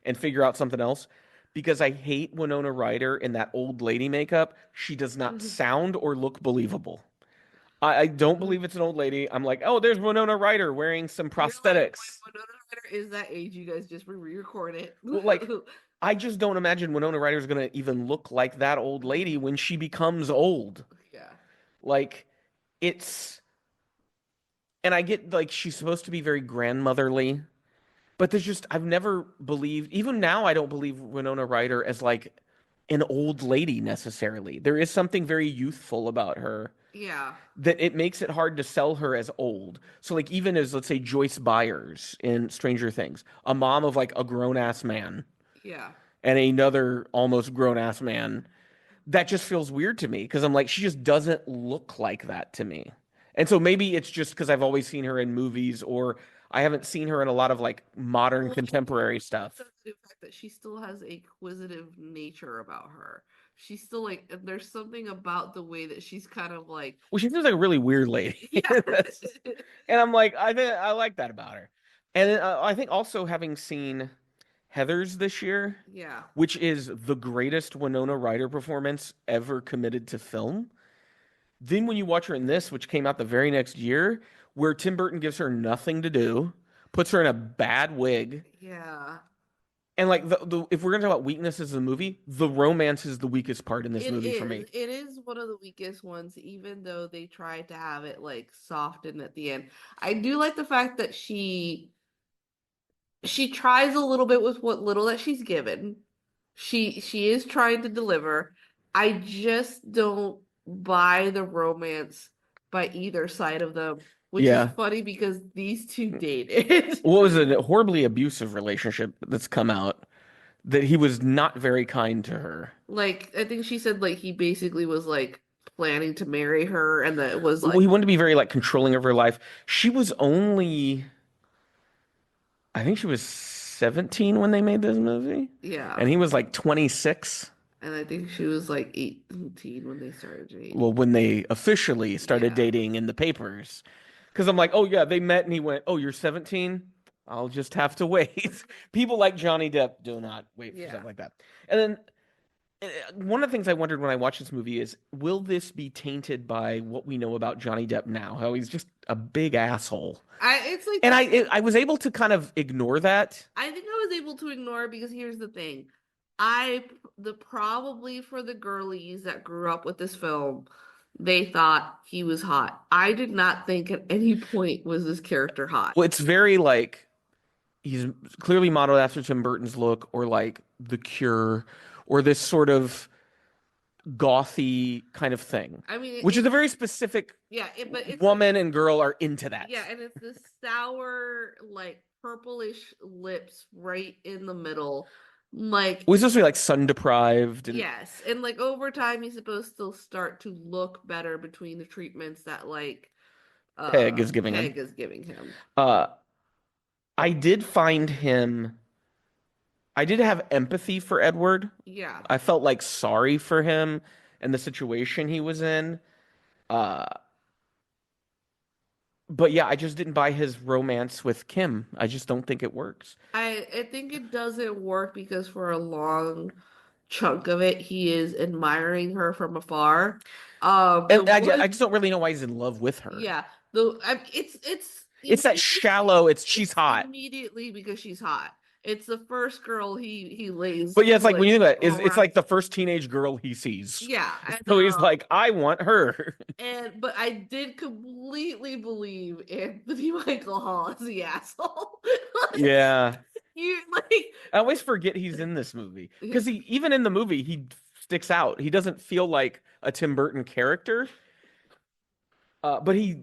and figure out something else because I hate Winona Ryder in that old lady makeup. She does not sound or look believable. I don't believe it's an old lady. I'm like, oh, there's Winona Ryder wearing some prosthetics. When Winona Ryder is that age, you guys just re-record it. Well, like, I just don't imagine Winona Ryder's gonna even look like that old lady when she becomes old. Yeah. Like, it's, and I get like she's supposed to be very grandmotherly, but there's just I've never believed, even now I don't believe Winona Ryder as like an old lady necessarily. There is something very youthful about her Yeah. that it makes it hard to sell her as old. So like even as let's say Joyce Byers in Stranger Things, a mom of like a grown ass man Yeah. and another almost grown ass man, that just feels weird to me because I'm like she just doesn't look like that to me. And so maybe it's just because I've always seen her in movies or I haven't seen her in a lot of like modern Well, contemporary stuff. the fact that she still has a inquisitive nature about her. She's still like there's something about the way that she's kind of like Well, she seems like a really weird lady. yeah. And I'm like, I like that about her. And then, I think also having seen Heathers this year, Yeah. which is the greatest Winona Ryder performance ever committed to film. Then when you watch her in this, which came out the very next year, where Tim Burton gives her nothing to do, puts her in a bad wig, Yeah. and like if we're gonna talk about weaknesses of the movie, the romance is the weakest part in this movie for me. It is one of the weakest ones, even though they tried to have it like softened at the end. I do like the fact that she tries a little bit with what little that she's given. She is trying to deliver. I just don't buy the romance by either side of them, which is Yeah. funny because these two dated. What was a horribly abusive relationship that's come out that he was not very kind to her. Like I think she said like he basically was like planning to marry her and that it was Well, like he wanted to be very like controlling of her life. She was only, I think she was 17 when they made this movie, yeah. and he was like 26. And I think she was like 18 when they started dating. Well, when they officially started Yeah. dating in the papers. Because I'm like, oh yeah, they met and he went, oh, you're 17? I'll just have to wait. People like Johnny Depp do not wait for Yeah. stuff like that. And then one of the things I wondered when I watched this movie is, will this be tainted by what we know about Johnny Depp now? How he's just a big asshole. It's like And I was able to kind of ignore that. I think I was able to ignore it because here's the thing. The probably for the girlies that grew up with this film, they thought he was hot. I did not think at any point was this character hot. Well, it's very like he's clearly modeled after Tim Burton's look, or like The Cure, or this sort of gothy kind of thing. I mean, Which is a very specific but it's woman and girl are into that. yeah, and it's this sour, like purplish lips right in the middle. Like Well, he's supposed to be like sun deprived. And yes, and like over time he's supposed to start to look better between the treatments that like Peg is giving him. Peg is giving him. I did find him. I did have empathy for Edward. Yeah. I felt like sorry for him and the situation he was in. But yeah, I just didn't buy his romance with Kim. I just don't think it works. I think it doesn't work because for a long chunk of it, he is admiring her from afar. The And I one, just don't really know why he's in love with her. yeah, it's It's that shallow, she's it's hot. immediately because she's hot. It's the first girl he lays But yeah, it's like when you think about it, it's around. like the first teenage girl he sees. Yeah, and So he's like, I want her. but I did completely believe Anthony Michael Hall as the asshole. Like, Yeah. you like I always forget he's in this movie because he even in the movie he sticks out. He doesn't feel like a Tim Burton character, but he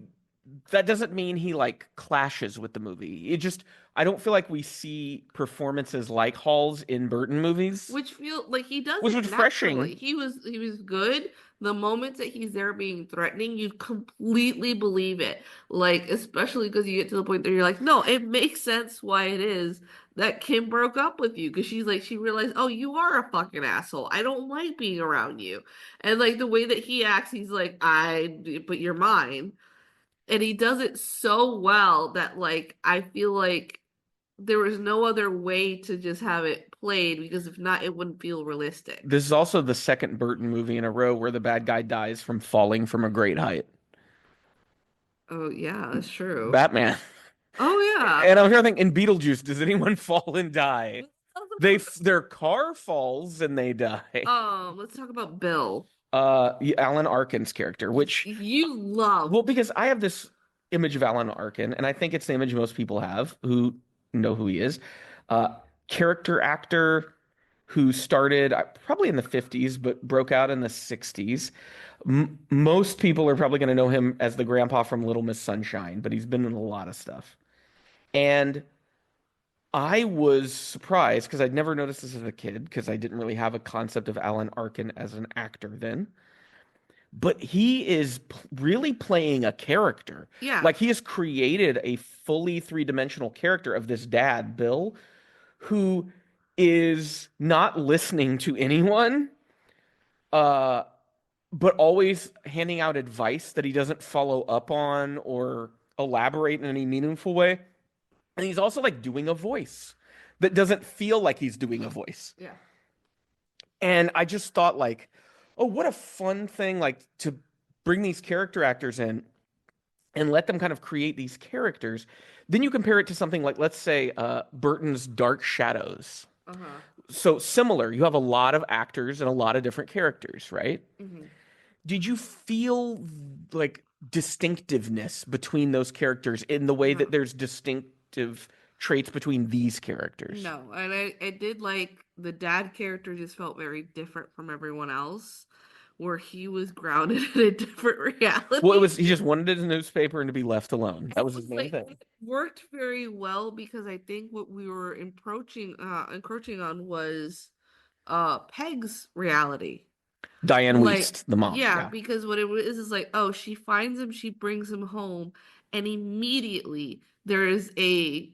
that doesn't mean he like clashes with the movie. It just I don't feel like we see performances like Hall's in Burton movies, which feel like he does which it was naturally. refreshing. He was good. The moments that he's there being threatening, you completely believe it. Like, especially because you get to the point that you're like, no, it makes sense why it is that Kim broke up with you. Because she's like, she realized, oh, you are a fucking asshole. I don't like being around you. And like the way that he acts, he's like, but you're mine. And he does it so well that like I feel like there was no other way to just have it played because if not, it wouldn't feel realistic. This is also the second Burton movie in a row where the bad guy dies from falling from a great height. Oh yeah, that's true. Batman. Oh yeah. And I'm here thinking in Beetlejuice, does anyone fall and die? Let's talk about Their car falls and they die. let's talk about Bill. Alan Arkin's character, which You love. well, because I have this image of Alan Arkin, and I think it's the image most people have who know who he is. Uh, Character actor who started probably in the 50s, but broke out in the 60s. Most people are probably going to know him as the grandpa from Little Miss Sunshine, but he's been in a lot of stuff. And I was surprised because I'd never noticed this as a kid because I didn't really have a concept of Alan Arkin as an actor then. But he is really playing a character. Yeah. Like he has created a fully three-dimensional character of this dad, Bill, who is not listening to anyone, uh, but always handing out advice that he doesn't follow up on or elaborate in any meaningful way. And he's also like doing a voice that doesn't feel like he's doing a voice. Yeah. And I just thought like, oh, what a fun thing like to bring these character actors in and let them kind of create these characters. Then you compare it to something like, let's say, Burton's Dark Shadows. Uh-huh. So similar, you have a lot of actors and a lot of different characters, right? Mm-hmm. Did you feel like distinctiveness between those characters in the way No. that there's distinctive traits between these characters? No, and I did like the dad character just felt very different from everyone else, where he was grounded in a different reality. Well, he just wanted his newspaper and to be left alone. That was his main Like, thing. it worked very well because I think what we were encroaching on was Peg's reality. Diane Like, Wiest, the mom. yeah, Yeah. because what it is like, oh, she finds him, she brings him home, and immediately there is a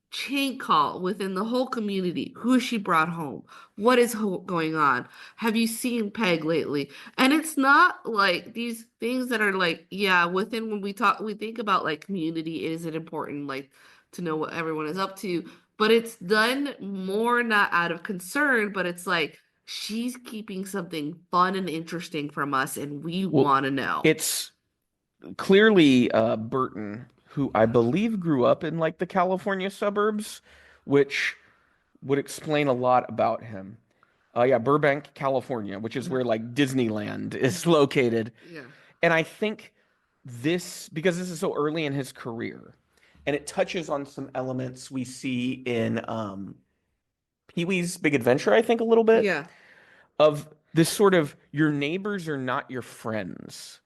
chain call within the whole community. Who has she brought home? What is going on? Have you seen Peg lately? And it's not like these things that are like, yeah, within when we think about like community, is it important like to know what everyone is up to? But it's done more not out of concern, but it's like she's keeping something fun and interesting from us, and we Well, want to know. it's clearly Burton, who I believe grew up in like the California suburbs, which would explain a lot about him. Yeah, Burbank, California, which is where like Disneyland is located. Yeah. And I think because this is so early in his career, and it touches on some elements we see in Pee-wee's Big Adventure, I think a little bit, Yeah. of this sort of your neighbors are not your friends,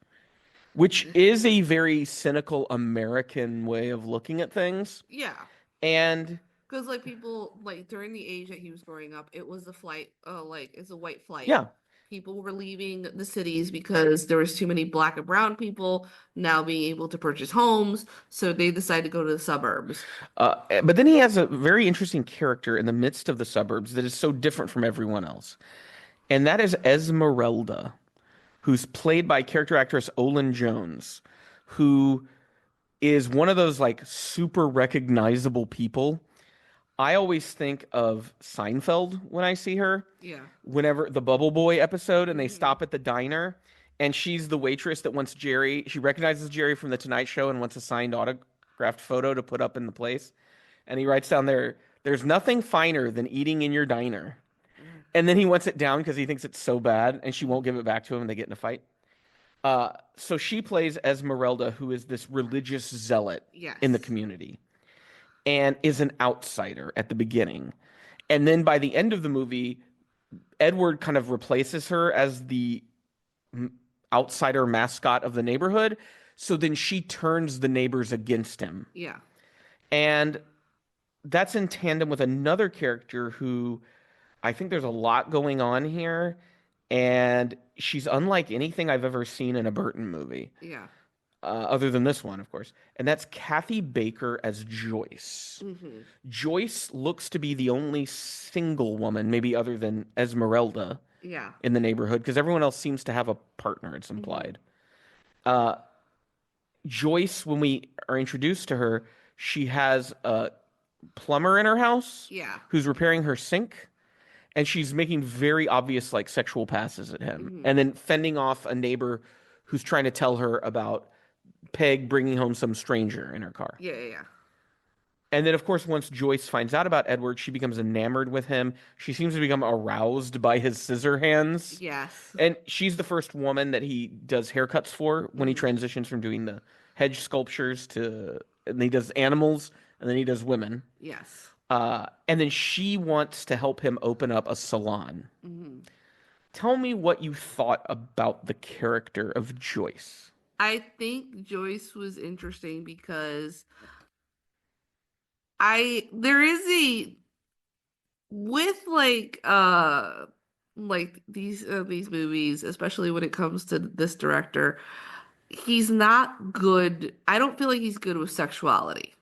which is a very cynical American way of looking at things. Yeah. And Because like people like during the age that he was growing up, it was a flight, like it's a white flight. yeah, People were leaving the cities because there was too many black and brown people now being able to purchase homes, so they decided to go to the suburbs. but then he has a very interesting character in the midst of the suburbs that is so different from everyone else. And that is Esmeralda, who's played by character actress Olin Jones, who is one of those like super recognizable people. I always think of Seinfeld when I see her. Yeah. Whenever the Bubble Boy episode and they Hmm. stop at the diner and she's the waitress that wants Jerry, she recognizes Jerry from the Tonight Show and wants a signed autographed photo to put up in the place. And he writes down there, there's nothing finer than eating in your diner. And then he wants it down because he thinks it's so bad and she won't give it back to him and they get in a fight. So she plays Esmeralda, who is this religious zealot in the Yes. community and is an outsider at the beginning. And then by the end of the movie, Edward kind of replaces her as the outsider mascot of the neighborhood. So then she turns the neighbors against him. Yeah. And that's in tandem with another character who I think there's a lot going on here. And she's unlike anything I've ever seen in a Burton movie, Yeah. other than this one, of course. And that's Kathy Baker as Joyce. Hmm. Joyce looks to be the only single woman, maybe other than Esmeralda, Yeah. in the neighborhood because everyone else seems to have a partner, it's implied. Uh, Joyce, when we are introduced to her, she has a plumber in her house Yeah. who's repairing her sink, and she's making very obvious like sexual passes at him, Hmm. and then fending off a neighbor who's trying to tell her about Peg bringing home some stranger in her car. Yeah. Yeah. And then, of course, once Joyce finds out about Edward, she becomes enamored with him. She seems to become aroused by his scissor hands. Yes. And she's the first woman that he does haircuts for when he Mhm. transitions from doing the hedge sculptures to, and he does animals, and then he does women. Yes. And then she wants to help him open up a salon. Hmm. Tell me what you thought about the character of Joyce. I think Joyce was interesting because there is a with like these movies, especially when it comes to this director, he's not good. I don't feel like he's good with sexuality.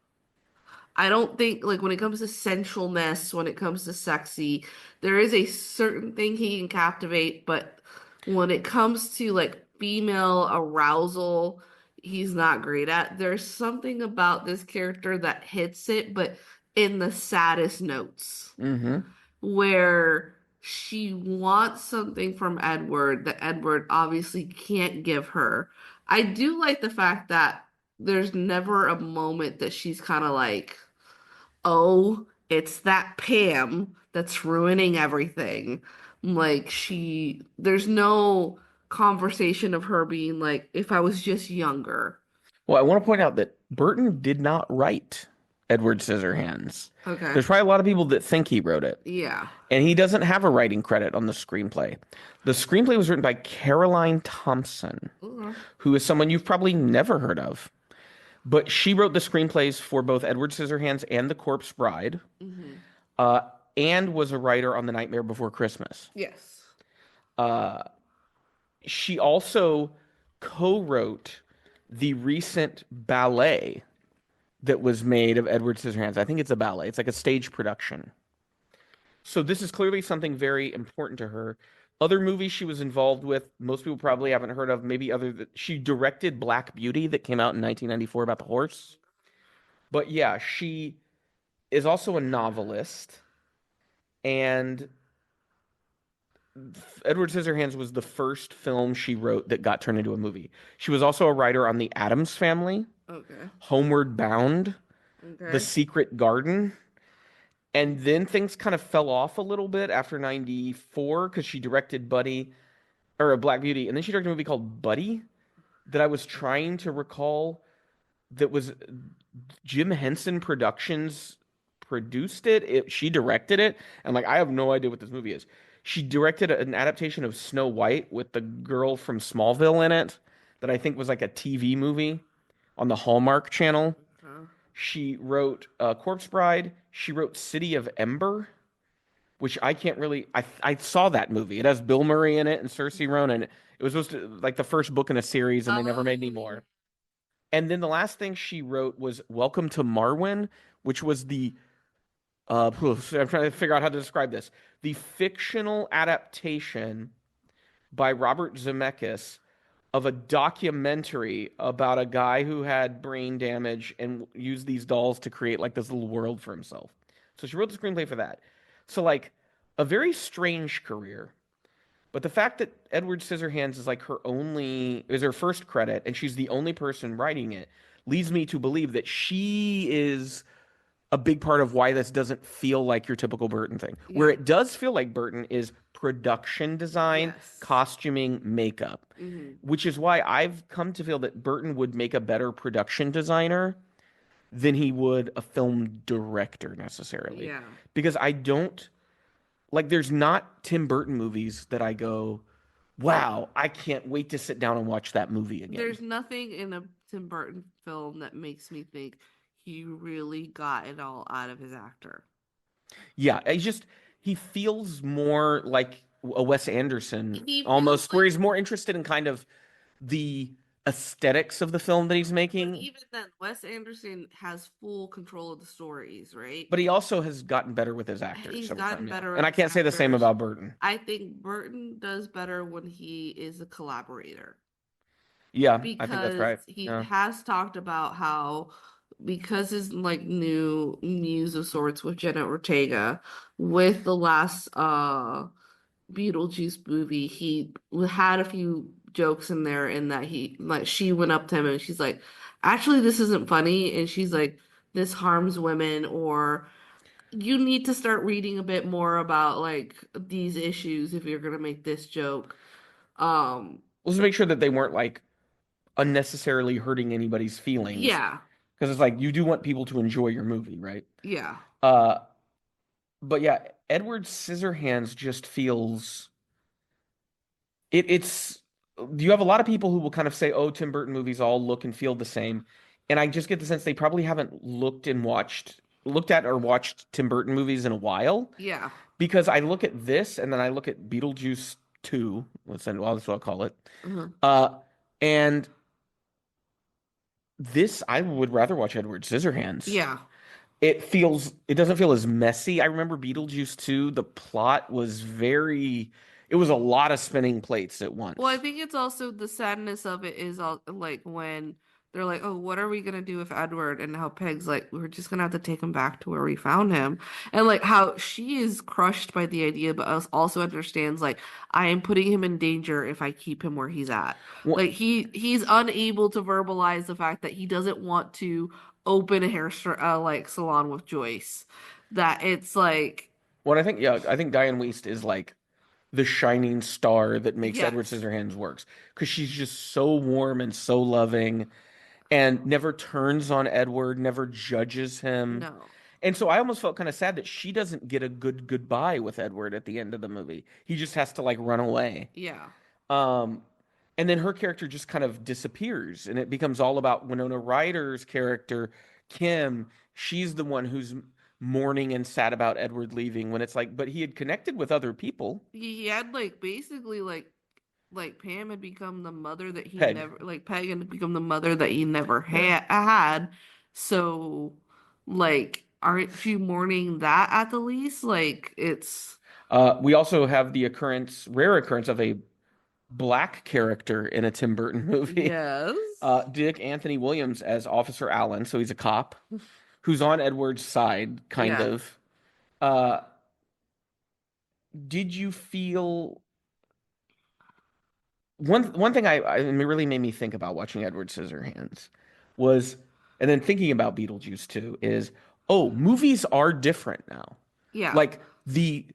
I don't think like when it comes to sensualness, when it comes to sexy, there is a certain thing he can captivate, but when it comes to like female arousal, he's not great at. There's something about this character that hits it, but in the saddest notes, Mm-hmm. where she wants something from Edward that Edward obviously can't give her. I do like the fact that there's never a moment that she's kind of like, oh, it's that Pam that's ruining everything. Like there's no conversation of her being like, if I was just younger. Well, I want to point out that Burton did not write Edward Scissorhands. Okay. There's probably a lot of people that think he wrote it. Yeah. And he doesn't have a writing credit on the screenplay. The screenplay was written by Caroline Thompson, Mhm. who is someone you've probably never heard of. But she wrote the screenplays for both Edward Scissorhands and The Corpse Bride, Mhm. uh, and was a writer on The Nightmare Before Christmas. Yes. Uh, she also co-wrote the recent ballet that was made of Edward Scissorhands. I think it's a ballet. It's like a stage production. So this is clearly something very important to her. Other movies she was involved with, most people probably haven't heard of, maybe other than she directed Black Beauty that came out in 1994 about the horse. But yeah, she is also a novelist, and Edward Scissorhands was the first film she wrote that got turned into a movie. She was also a writer on The Addams Family, Okay. Homeward Bound, Okay. The Secret Garden. And then things kind of fell off a little bit after 94 because she directed Black Beauty. And then she directed a movie called Buddy that I was trying to recall that was Jim Henson Productions produced it. She directed it. And like, I have no idea what this movie is. She directed an adaptation of Snow White with the girl from Smallville in it that I think was like a TV movie on the Hallmark Channel. Okay. She wrote Corpse Bride. She wrote City of Ember, which I can't really. I saw that movie. It has Bill Murray in it and Saoirse Ronan. It was supposed to like the first book in a series, and they never made any more. And then the last thing she wrote was Welcome to Marwen, which was the I'm trying to figure out how to describe this. The fictional adaptation by Robert Zemeckis of a documentary about a guy who had brain damage and used these dolls to create like this little world for himself. So she wrote the screenplay for that. So like a very strange career. But the fact that Edward Scissorhands is like her first credit, and she's the only person writing it, leads me to believe that she is a big part of why this doesn't feel like your typical Burton thing. Where Yeah. it does feel like Burton is production design, Yes. costuming, makeup, Hmm. which is why I've come to feel that Burton would make a better production designer than he would a film director necessarily. Yeah. Because I don't like there's not Tim Burton movies that I go, wow, I can't wait to sit down and watch that movie again. There's nothing in a Tim Burton film that makes me think he really got it all out of his actor. Yeah, he feels more like a Wes Anderson He feels almost, where like, he's more interested in kind of the aesthetics of the film that he's but making, even then, Wes Anderson has full control of the stories, right? but he also has gotten better with his actors He's over gotten time. Yeah. better And with I his can't say the same actors. about Burton. I think Burton does better when he is a collaborator Yeah, I think that's because right. he Yeah. has talked about how because his like new muse of sorts with Jenna Ortega with the last Beetlejuice movie, he had a few jokes in there in that he like she went up to him and she's like, actually this isn't funny, and she's like, this harms women, or you need to start reading a bit more about like these issues if you're gonna make this joke. Um, Let's make sure that they weren't like unnecessarily hurting anybody's feelings. yeah, Because it's like you do want people to enjoy your movie, right? yeah, Uh, but yeah, Edward Scissorhands just feels it's you have a lot of people who will kind of say, "Oh, Tim Burton movies all look and feel the same," and I just get the sense they probably haven't looked at or watched Tim Burton movies in a while. yeah, Because I look at this and then I look at Beetlejuice 2, that's what I'll call it. uh Uh, and this I would rather watch Edward Scissorhands. yeah. It doesn't feel as messy. I remember Beetlejuice 2, the plot was it was a lot of spinning plates at Well, I once. think it's also the sadness of it is all like when they're like, "Oh, what are we gonna do with Edward?" And how Peg's like, "We're just gonna have to take him back to where we found him," and like how she is crushed by the idea, but also understands like I am putting him in danger if I keep him where he's at. What, Like he's unable to verbalize the fact that he doesn't want to open a like salon with Joyce. That it's like what I think, yeah, I think Diane Wiest is like the shining star that makes Edward yes, Scissorhands works because she's just so warm and so loving and never turns on Edward, never judges him. no, And so I almost felt kind of sad that she doesn't get a good goodbye with Edward at the end of the movie. He just has to like run away. yeah, Um, and then her character just kind of disappears, and it becomes all about Winona Ryder's character, Kim. She's the one who's mourning and sad about Edward leaving when it's like, but he had connected with other people. he had like basically like Pam had become the mother that he Peg. never like Peg had become the mother that he never had. So like aren't you mourning that at the least? Like it's We also have the rare occurrence of a black character in a Tim Burton movie. yes. Dick Anthony Williams as Officer Allen, so he's a cop who's on Edward's side, kind Yeah. of. Uh, did you feel one thing it really made me think about watching Edward Scissorhands was, and then thinking about Beetlejuice too, is oh, movies are different now. Yeah. Like the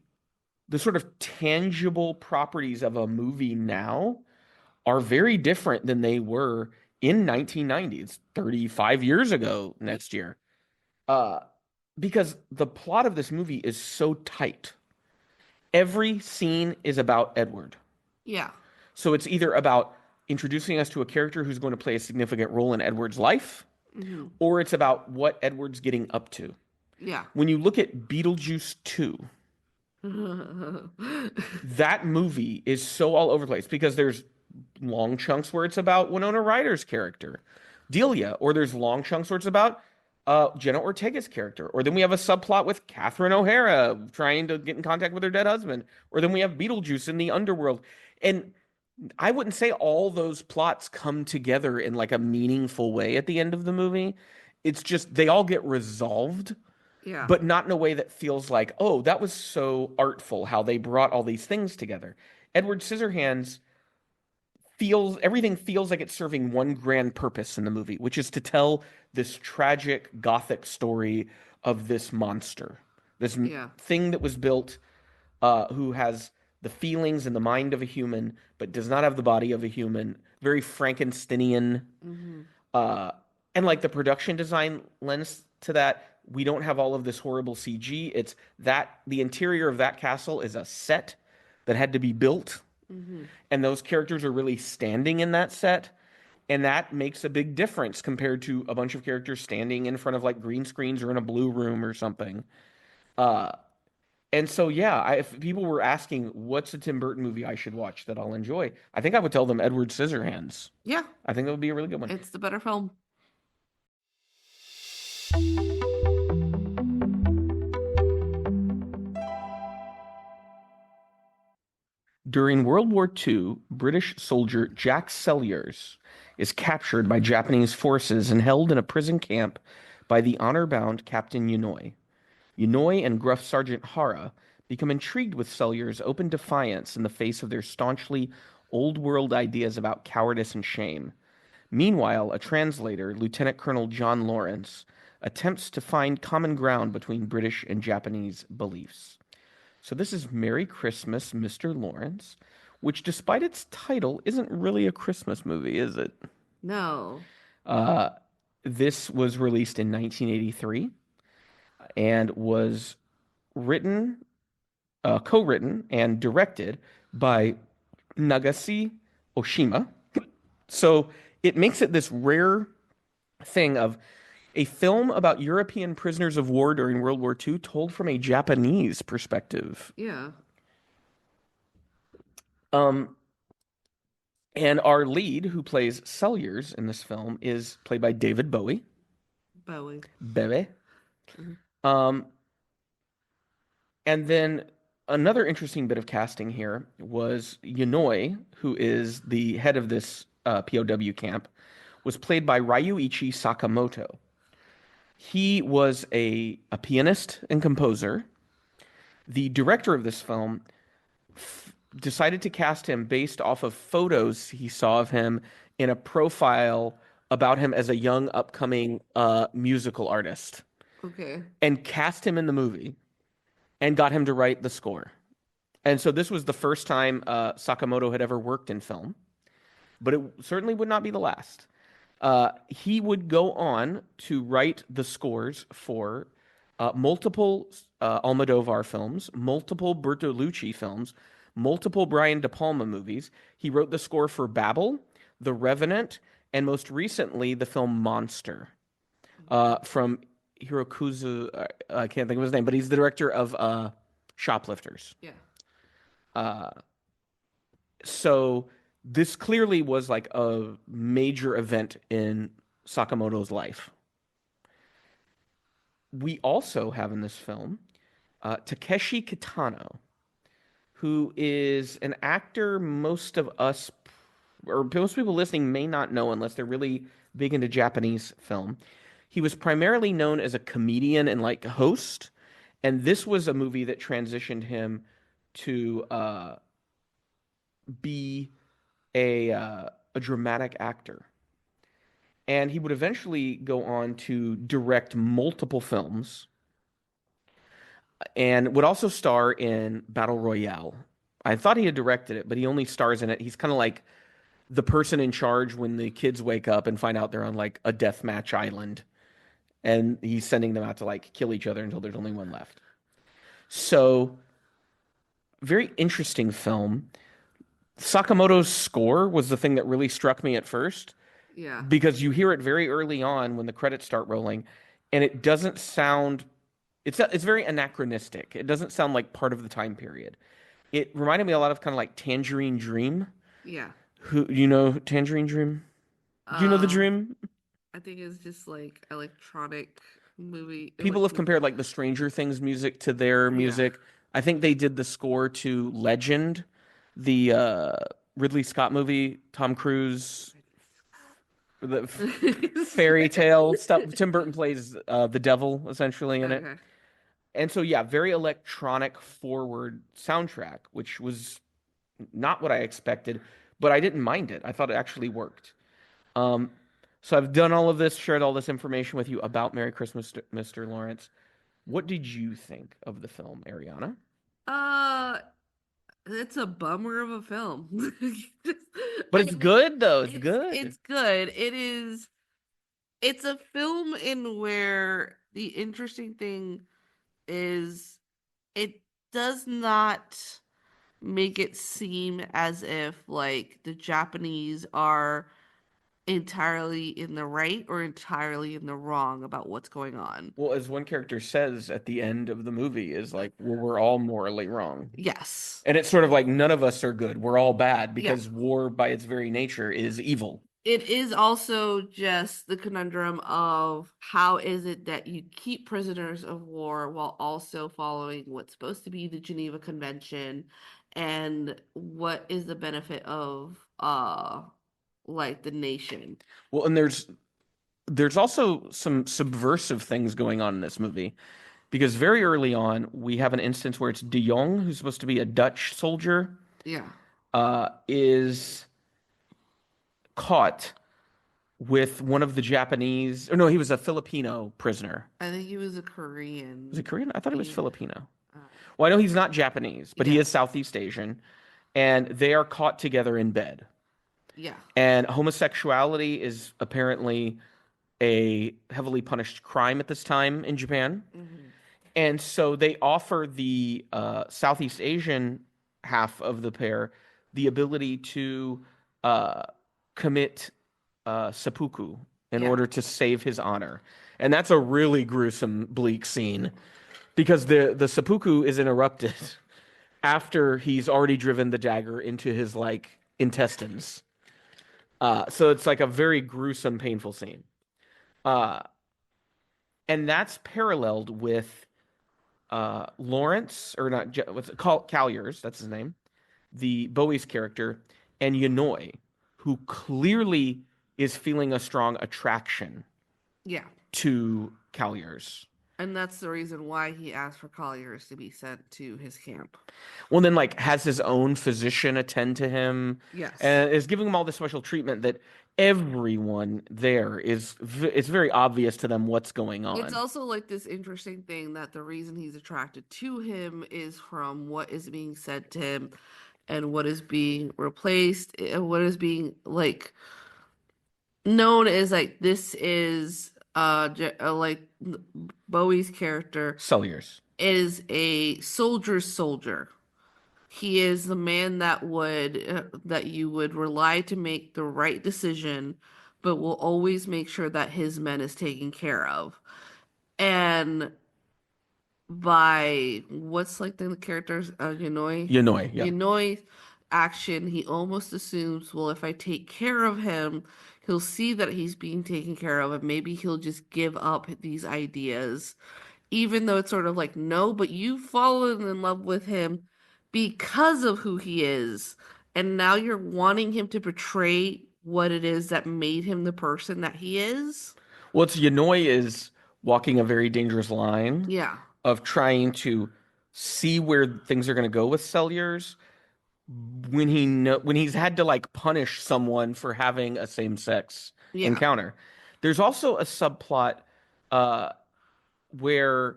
sort of tangible properties of a movie now are very different than they were in 1990. It's 35 years ago next year. Uh, because the plot of this movie is so tight. Every scene is about Edward. Yeah. So it's either about introducing us to a character who's going to play a significant role in Edward's life, Hmm. or it's about what Edward's getting up to. Yeah. When you look at Beetlejuice 2, that movie is so all over the place because there's long chunks where it's about Winona Ryder's character, Delia, or there's long chunks where it's about Jenna Ortega's character, or then we have a subplot with Catherine O'Hara trying to get in contact with her dead husband, or then we have Beetlejuice in the underworld. And I wouldn't say all those plots come together in like a meaningful way at the end of the movie. It's just they all get resolved Yeah. but not in a way that feels like, oh, that was so artful how they brought all these things together. Edward Scissorhands feels everything feels like it's serving one grand purpose in the movie, which is to tell this tragic gothic story of this monster, this Yeah. thing that was built, who has the feelings and the mind of a human, but does not have the body of a human. Very Frankensteinian, Hmm. uh, and like the production design lends to that. We don't have all of this horrible CG. It's that the interior of that castle is a set that had to be built, Hmm. and those characters are really standing in that set. And that makes a big difference compared to a bunch of characters standing in front of like green screens or in a blue room or something. Uh, and so, yeah, if people were asking what's a Tim Burton movie I should watch that I'll enjoy, I think I would tell them Edward Scissorhands. Yeah. I think that would be a really good one. It's the better film. During World War II, British soldier Jack Selliers is captured by Japanese forces and held in a prison camp by the honor-bound Captain Yonoi. Yonoi and Gruff Sergeant Hara become intrigued with Selliers' open defiance in the face of their staunchly old-world ideas about cowardice and shame. Meanwhile, a translator, Lieutenant Colonel John Lawrence, attempts to find common ground between British and Japanese beliefs. So this is Merry Christmas, Mr. Lawrence, which, despite its title, isn't really a Christmas movie, is it? No. Uh, this was released in 1983 and was written, co-written, and directed by Nagase Oshima. So it makes it this rare thing of a film about European prisoners of war during World War II told from a Japanese perspective. Yeah. Um, and our lead, who plays Selliers in this film, is played by David Bowie. Bowie. Bebe. Mhm. Um, and then another interesting bit of casting here was Yonoi, who is the head of this POW camp, was played by Ryuichi Sakamoto. He was a pianist and composer. The director of this film decided to cast him based off of photos he saw of him in a profile about him as a young upcoming musical artist, Okay. and cast him in the movie and got him to write the score. And so this was the first time Sakamoto had ever worked in film, but it certainly would not be the last. He would go on to write the scores for multiple Almodovar films, multiple Bertolucci films, multiple Brian De Palma movies. He wrote the score for Babel, The Revenant, and most recently the film Monster from Hirokazu. I can't think of his name, but he's the director of Shoplifters. Yeah. So this clearly was like a major event in Sakamoto's life. We also have in this film Takeshi Kitano, who is an actor most of us, or most people listening, may not know unless they're really big into Japanese film. He was primarily known as a comedian and like host, and this was a movie that transitioned him to be a dramatic actor. And he would eventually go on to direct multiple films and would also star in Battle Royale. I thought he had directed it, but he only stars in it. He's kind of like the person in charge when the kids wake up and find out they're on like a deathmatch island, and he's sending them out to like kill each other until there's only one left. So, very interesting film. Sakamoto's score was the thing that really struck me at first, Yeah. because you hear it very early on when the credits start rolling, and it doesn't sound. It's very anachronistic. It doesn't sound like part of the time period. It reminded me a lot of kind of like Tangerine Dream. Yeah. Who you know Tangerine Dream? Do you know the Um, Dream? I think it's just like electronic movie. People have compared like the Stranger Things music to their Yeah. music. I think they did the score to Legend, the Ridley Scott movie, Tom Cruise. the fairy tale stuff. Tim Burton plays the devil essentially in it. Okay. And so yeah, very electronic forward soundtrack, which was not what I expected, but I didn't mind it. I thought it actually worked. Um, so I've done all of this, shared all this information with you about Merry Christmas, Mr. Lawrence. What did you think of the film, Ariana? Uh, it's a bummer of a film. But I it's mean, good though. It's it's good. good. It is. It's a film in where the interesting thing is it does not make it seem as if like the Japanese are entirely in the right or entirely in the wrong about what's going on. Well, as one character says at the end of the movie, is like, well, we're all morally wrong. Yes. And it's sort of like none of us are good. We're all bad Yeah. because war, by its very nature, is evil. It is also just the conundrum of how is it that you keep prisoners of war while also following what's supposed to be the Geneva Convention, and what is the benefit of like the nation. Well, and there's also some subversive things going on in this movie because very early on we have an instance where it's De Jong, who's supposed to be a Dutch soldier, Yeah. is caught with one of the Japanese, or no, he was a Filipino prisoner. I think he was a Korean. Was he Korean? I thought he was Yeah. Filipino. Uh, Well, I know he's not Japanese, but he Yeah. is Southeast Asian, and they are caught together in bed. yeah. And homosexuality is apparently a heavily punished crime at this time in Japan. Mhm. And so they offer the Southeast Asian half of the pair the ability to uh, commit seppuku in Yeah. order to save his honor. And that's a really gruesome, bleak scene because the seppuku is interrupted after he's already driven the dagger into his like intestines. So it's like a very gruesome, painful scene. Uh, and that's paralleled with Lawrence, or not, what's it called? Calliers, that's his name, the Bowie's character, and Yanoi, who clearly is feeling a strong attraction Yeah. to Calliers. And that's the reason why he asked for Colliers to be sent to his camp. Well, then, like, has his own physician attend to him Yes. and is giving him all this special treatment that everyone there it's very obvious to them what's going on. It's also like this interesting thing that the reason he's attracted to him is from what is being said to him and what is being replaced and what is being like known as like this is like Bowie's character Celliers. is a soldier's soldier. He is the man that would that you would rely to make the right decision, but will always make sure that his men is taken care of. And by what's like the character's Yanoi, yeah. Yanoi's action, he almost assumes, well, if I take care of him, he'll see that he's being taken care of, and maybe he'll just give up these ideas, even though it's sort of like, no, but you've fallen in love with him because of who he is. And now you're wanting him to portray what it is that made him the person that he is. Well, it's Yanoi is walking a very dangerous line Yeah. of trying to see where things are going to go with Celliers when when he's had to like punish someone for having a same-sex Yeah. encounter. There's also a subplot where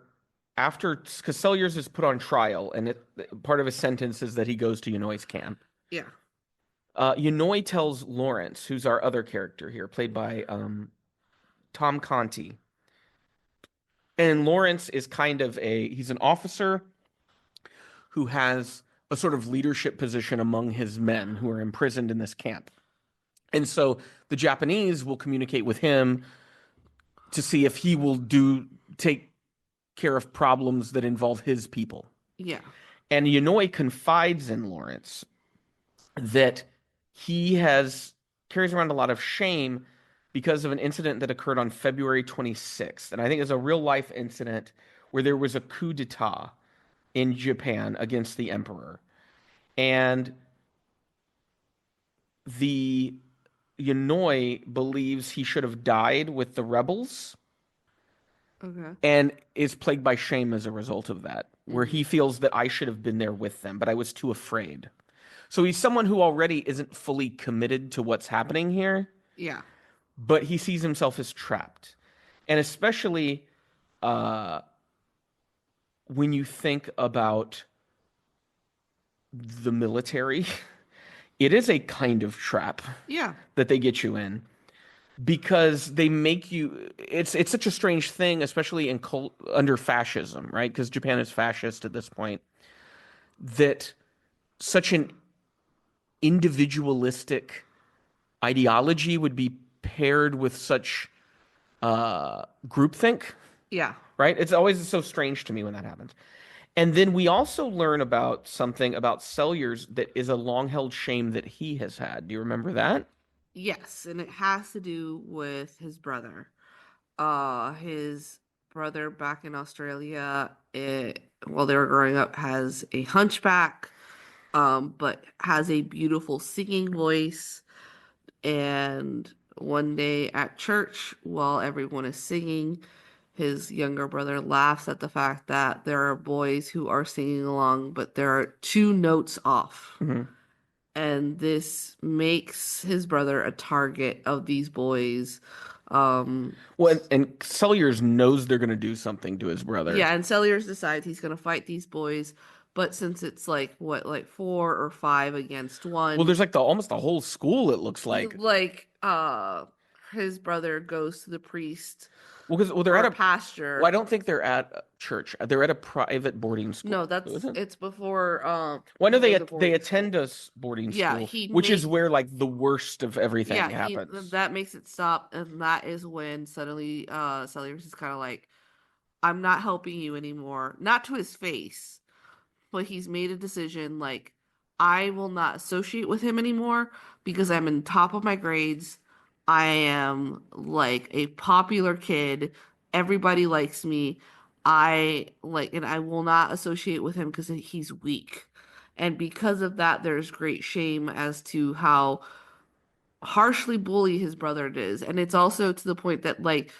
after, because Celliers is put on trial and part of his sentence is that he goes to Yanoi's camp. Yeah. Yanoi tells Lawrence, who's our other character here, played by Tom Conti. And Lawrence is kind of he's an officer who has a sort of leadership position among his men who are imprisoned in this camp. And so the Japanese will communicate with him to see if he will take care of problems that involve his people. Yeah. And Yanoi confides in Lawrence that he carries around a lot of shame because of an incident that occurred on February 26th. And I think it's a real life incident where there was a coup d'etat in Japan against the emperor. And the Yanoi believes he should have died with the rebels Okay. and is plagued by shame as a result of that, where Mm-hmm. he feels that I should have been there with them, but I was too afraid. So he's someone who already isn't fully committed to what's happening here, Yeah. but he sees himself as trapped. And especially uh, when you think about the military, it is a kind of trap Yeah. that they get you in because they make you it's such a strange thing, especially in under fascism, right? Because Japan is fascist at this point, that such an individualistic ideology would be paired with such groupthink, Yeah. right? It's always so strange to me when that happens. And then we also learn about something about Sellers that is a long held shame that he has had. Do you remember that? Yes, and it has to do with his brother. His brother back in Australia, while they were growing up, has a hunchback, but has a beautiful singing voice. And one day at church, while everyone is singing, his younger brother laughs at the fact that there are boys who are singing along, but there are two notes off. Mhm. And this makes his brother a target of these boys. Um, Well, and Sellers knows they're going to do something to his brother. yeah, and Celliers decides he's gonna fight these boys, but since it's like what, like four or five against Well, one, there's like almost the whole school, it looks like. like his brother goes to the priest Well, they're or at a a. Well, I pastor. don't think they're at a church. They're at a private boarding school. No, Is it? it's before Well, I know there's a they boarding school. attend a boarding Yeah, school, he which is make where like the worst of everything yeah, he happens. that makes it stop, and that is when suddenly Celliers is kind of like, I'm not helping you anymore. Not to his face, but he's made a decision like, I will not associate with him anymore because I'm in top of my grades. I am like a popular kid. Everybody likes me. And I will not associate with him because he's weak. And because of that, there's great shame as to how harshly bully his brother is. And it's also to the point that like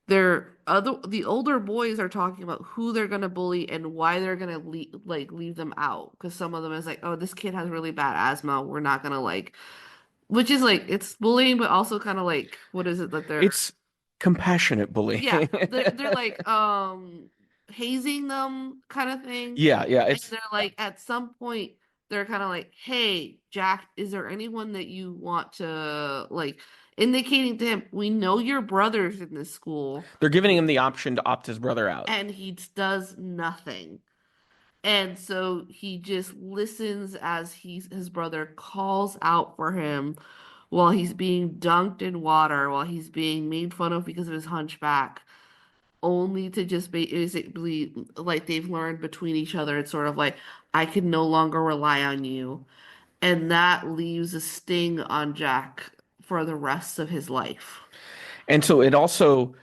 the older boys are talking about who they're gonna bully and why they're gonna leave them out, because some of them is like, oh, this kid has really bad asthma, we're not gonna like, which is like, it's bullying but also kind of like, what is it that they're, It's compassionate yeah, bullying. they're like hazing them kind of thing. Yeah, yeah. And they're like, at some point, they're kind of like, hey, Jack, is there anyone that you want to like, indicating to him, we know your brother's in this school, They're giving him the option to opt his brother out. and he does nothing. And so he just listens as his brother calls out for him while he's being dunked in water, while he's being made fun of because of his hunchback, only to just basically, like, they've learned between each other, it's sort of like, I can no longer rely on you. And that leaves a sting on Jack for the rest of his life. And so it also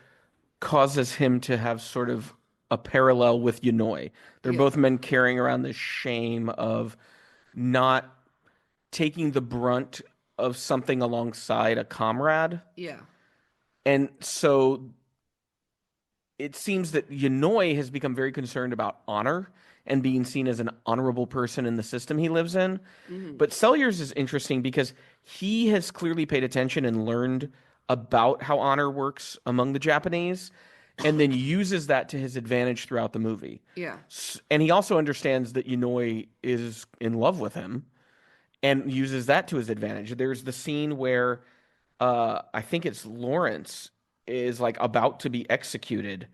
causes him to have sort of a parallel with Yanoi. They're Yeah. both men carrying around this shame of not taking the brunt of something alongside a comrade. Yeah. And so it seems that Yanoi has become very concerned about honor and being seen as an honorable person in the system he lives in. Hmm. But Sellers is interesting because he has clearly paid attention and learned about how honor works among the Japanese and then uses that to his advantage throughout the movie. Yeah. And he also understands that Yanoi is in love with him and uses that to his advantage. There's the scene where I think it's Lawrence is like about to be executed,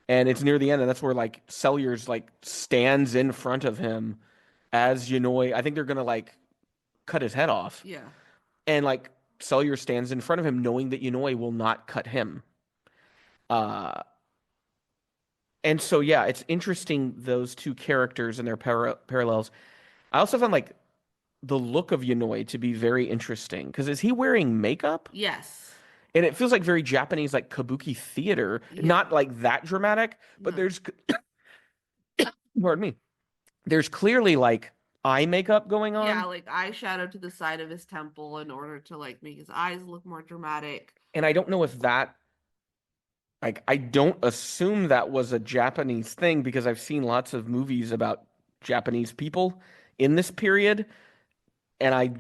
and it's near the end, and that's where like Sellers like stands in front of him as Yanoi. I think they're gonna like cut his head off, Yeah. and like Sellers stands in front of him, knowing that Yanoi will not cut him. Uh, and so yeah, it's interesting those two characters and their parallels. I also found like the look of Yanoi to be very interesting because is he wearing makeup? Yes. And it feels like very Japanese, like kabuki theater. Yeah. Not like that dramatic, but No. there's, pardon me, there's clearly like eye makeup going Yeah, on. like eyeshadow to the side of his temple in order to like make his eyes look more dramatic. And I don't know if that, like, I don't assume that was a Japanese thing because I've seen lots of movies about Japanese people in this period, and I've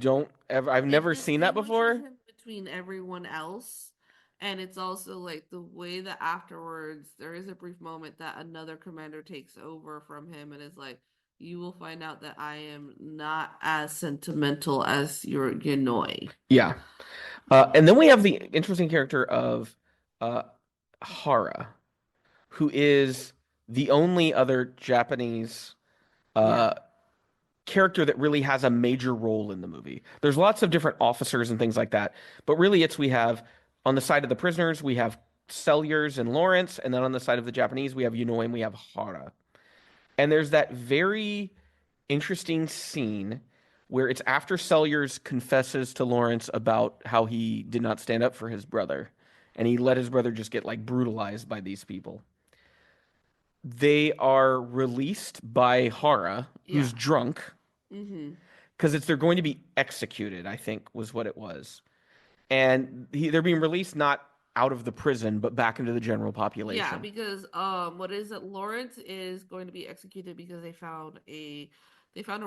It never seen that distinguishes before. him between everyone else. And it's also like the way that afterwards there is a brief moment that another commander takes over from him and is like, you will find out that I am not as sentimental as your Yanoi. Yeah. And then we have the interesting character of uh, Hara, who is the only other Japanese Yeah. uh, character that really has a major role in the movie. There's lots of different officers and things like that, but really it's we have on the side of the prisoners, we have Selliers and Lawrence, and then on the side of the Japanese, we have Yunoi and we have Hara. And there's that very interesting scene where it's after Selliers confesses to Lawrence about how he did not stand up for his brother and he let his brother just get like brutalized by these people. They are released by Hara, Yeah. who's drunk, Mm-hmm. because they're going to be executed, I think was what it was. And they're being released not out of the prison, but back into the general Yeah, population. because what is it? Lawrence is going to be executed because they found a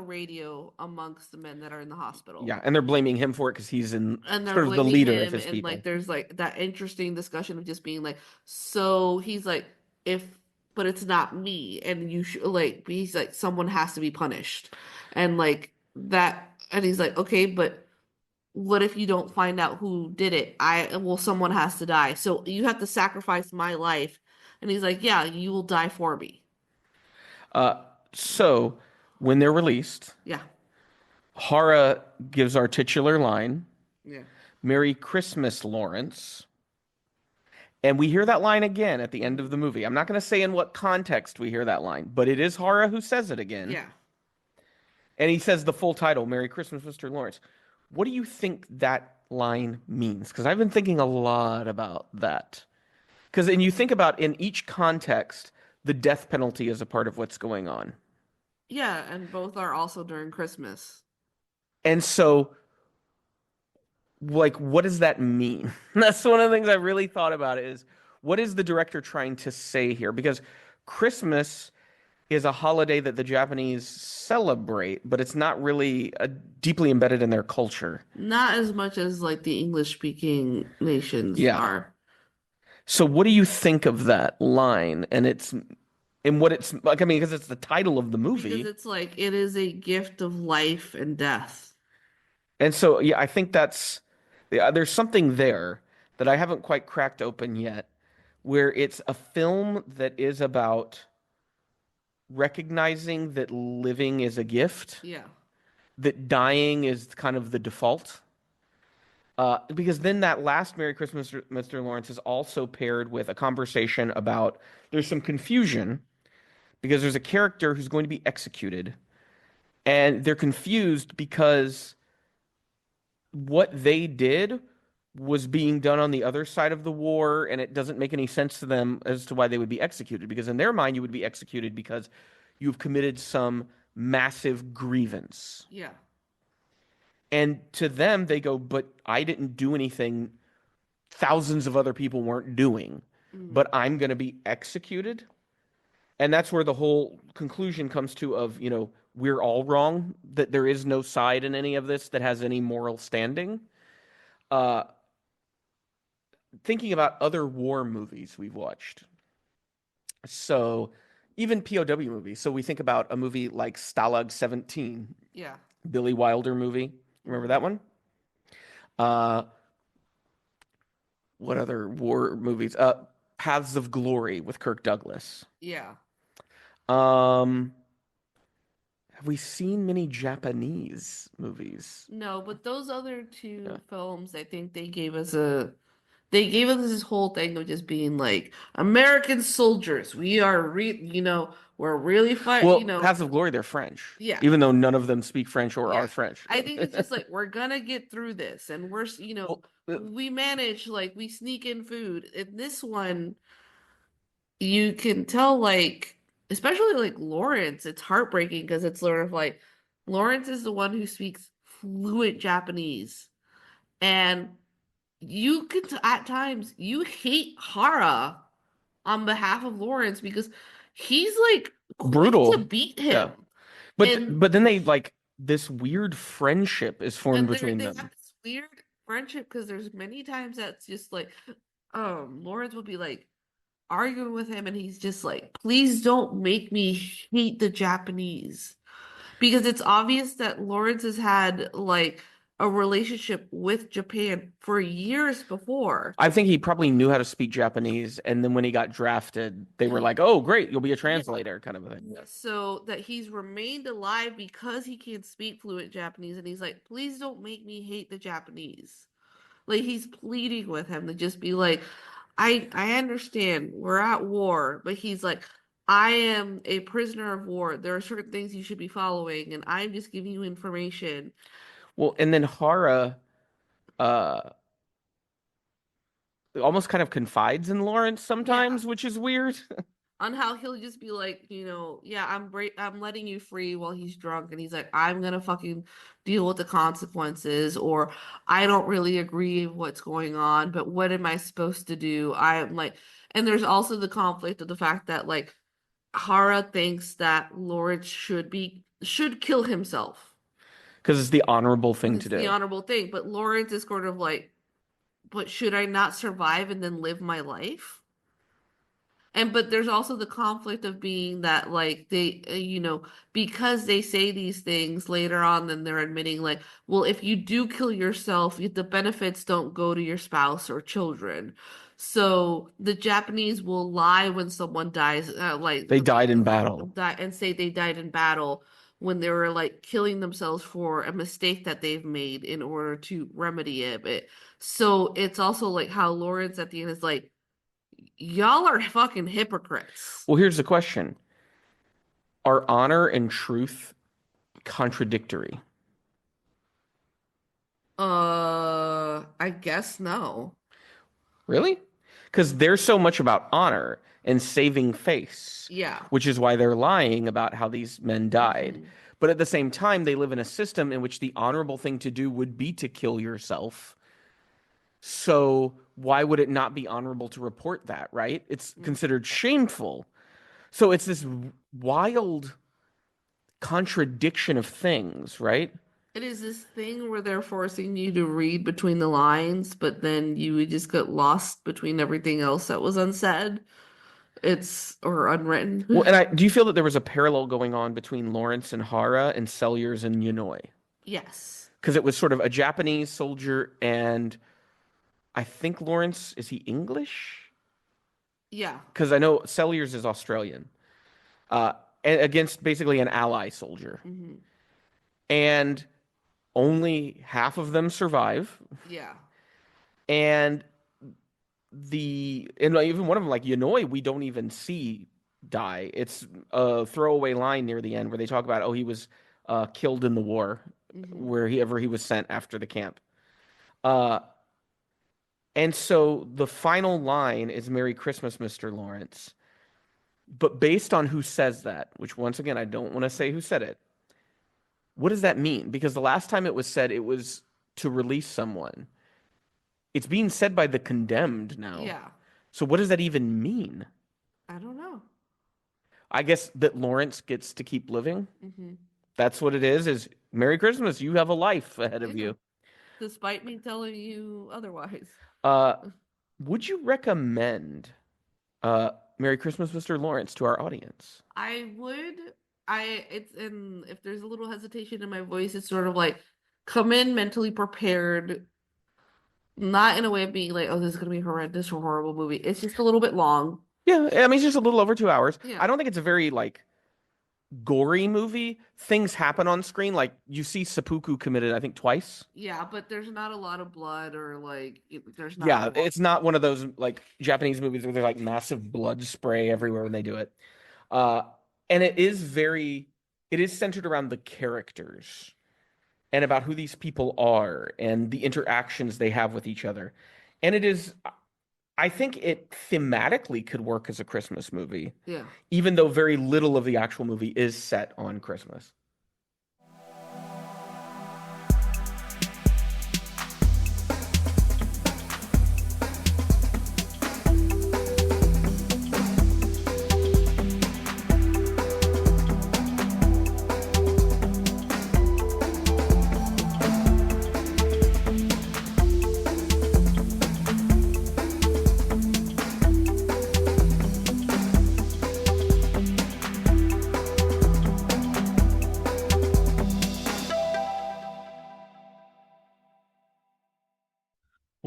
radio amongst the men that are in the hospital. Yeah, and they're blaming him for it because he's in And they're sort of the blaming leader of him his and like people. there's like that interesting discussion of just being like, so he's like, if but it's not me and you should like he's like someone has to be punished. And like that and he's like, okay, but what if you don't find out who did it? Someone has to die. So you have to sacrifice my life. And he's like, yeah, you will die for me. Uh, so when they're released, Yeah. Hara gives our titular line, Yeah. "Merry Christmas, Lawrence." And we hear that line again at the end of the movie. I'm not going to say in what context we hear that line, but it is Hara who says it again. Yeah. And he says the full title, "Merry Christmas, Mr. Lawrence." What do you think that line means? Because I've been thinking a lot about that. And you think about in each context, the death penalty is a part of what's going on. Yeah, and both are also during Christmas. And so, like, what does that mean? That's one of the things I really thought about is what is the director trying to say here? Because Christmas is a holiday that the Japanese celebrate, but it's not really deeply embedded in their culture. Not as much as like the English speaking nations Yeah. are. So what do you think of that line? And what it's like, I mean, because it's the title of the Because movie. it's like it is a gift of life and death. And so, yeah, I think yeah, there's something there that I haven't quite cracked open yet, where it's a film that is about recognizing that living is a gift, Yeah. that dying is kind of the default. Because then that last Merry Christmas, Mr. Lawrence is also paired with a conversation about there's some confusion because there's a character who's going to be executed, and they're confused because what they did was being done on the other side of the war, and it doesn't make any sense to them as to why they would be executed. Because in their mind, you would be executed because you've committed some massive grievance. Yeah. And to them, they go, but I didn't do anything thousands of other people weren't doing, Mm. but I'm going to be executed. And that's where the whole conclusion comes to of, we're all wrong, that there is no side in any of this that has any moral standing. Uh, Thinking about other war movies we've watched. So even POW movies. So we think about a movie like Stalag 17, Yeah. Billy Wilder movie. Remember that one? Uh, what other war movies? Paths of Glory with Kirk Douglas. Yeah. Um, have we seen many Japanese movies? No, but those other two Yeah. films, I think they gave us this whole thing of just being like American soldiers. We are we're really fight, Well, Paths of Glory, they're French, yeah. even though none of them speak French or Yeah. are French. I think it's just like we're gonna get through this and Well, we manage like we sneak in food. In this one, you can tell like especially like Lawrence, it's heartbreaking because it's sort of like Lawrence is the one who speaks fluent Japanese. And you can, at times, you hate Hara on behalf of Lawrence because he's like quick to Brutal. beat Yeah. him. But And but then they like this weird friendship is formed between they them. have this weird friendship because there's many times that's just like, Lawrence will be like arguing with him, and he's just like, please don't make me hate the Japanese. Because it's obvious that Lawrence has had like a relationship with Japan for years before. I think he probably knew how to speak Japanese, and then when he got drafted, they were He, like, "Oh, great, you'll be a yeah. translator," kind of a thing. So that he's remained alive because he can't speak fluent Japanese, and he's like, please don't make me hate the Japanese. Like he's pleading with him to just be like, I understand we're at war, but he's like, I am a prisoner of war. There are certain things you should be following, and I'm just giving you information. Well, and then Hara uh almost kind of confides in Lawrence Yeah. sometimes, which is weird. On how he'll just be like, yeah, I'm letting you free while he's drunk, and he's like, I'm gonna fucking deal with the consequences, or I don't really agree with what's going on, but what am I supposed to do? I'm like, and there's also the conflict of the fact that like Hara thinks that Lawrence should kill himself. Because it's the honorable thing to It's the do. honorable thing, but Lawrence is sort of like, but should I not survive and then live my life? And but there's also the conflict of being that like they because they say these things later on, then they're admitting like, well, if you do kill yourself, the benefits don't go to your spouse or children. So the Japanese will lie when someone dies, They died in battle. die and say they died in battle when they were like killing themselves for a mistake that they've made in order to remedy it. So it's also like how Lawrence at the end is like, y'all are fucking hypocrites. Well, here's the question. Are honor and truth contradictory? I guess no. Really? Because there's so much about honor and saving face, Yeah. which is why they're lying about how these men died. Mhm. But at the same time, they live in a system in which the honorable thing to do would be to kill yourself. So why would it not be honorable to report that, right? It's considered shameful. So it's this wild contradiction of things, right? It is this thing where they're forcing you to read between the lines, but then you would just get lost between everything else that was unsaid. It's or unwritten. Well, and do you feel that there was a parallel going on between Lawrence and Hara and Sellers and Yanoi? Yes. Because it was sort of a Japanese soldier, and I think Lawrence, is he English? Yeah. Because I know Sellers is Australian, uh, against basically an ally soldier. Hmm. And only half of them survive. Yeah. And even one of them, like Yanoi, we don't even see die. It's a throwaway line near the end where they talk about, oh, he was killed in the war, Hmm. wherever he was sent after the camp. Uh, and so the final line is "Merry Christmas, Mr. Lawrence." But based on who says that, which once again I don't want to say who said it, what does that mean? Because the last time it was said, it was to release someone. It's being said by the condemned now. Yeah. So what does that even mean? I don't know. I guess that Lawrence gets to keep living. Hmm. That's what it is Merry Christmas. You have a life ahead of Yeah. you. Despite me telling you otherwise. Uh, would you recommend Merry Christmas, Mr. Lawrence to our audience? I would. It's and if there's a little hesitation in my voice, it's sort of like come in mentally prepared, not in a way of being like, oh, this is gonna be a horrendous or horrible movie. It's just a little bit long. Yeah, I mean, it's just a little over 2 hours. Yeah. I don't think it's a very like gory movie. Things happen on screen. Like you see seppuku committed, I think, twice. Yeah, but there's not a lot of blood or like there's not Yeah, a lot. it's not one of those like Japanese movies where there's like massive blood spray everywhere when they do it. Uh, and it is centered around the characters and about who these people are and the interactions they have with each other. And I think it thematically could work as a Christmas movie, Yeah. even though very little of the actual movie is set on Christmas.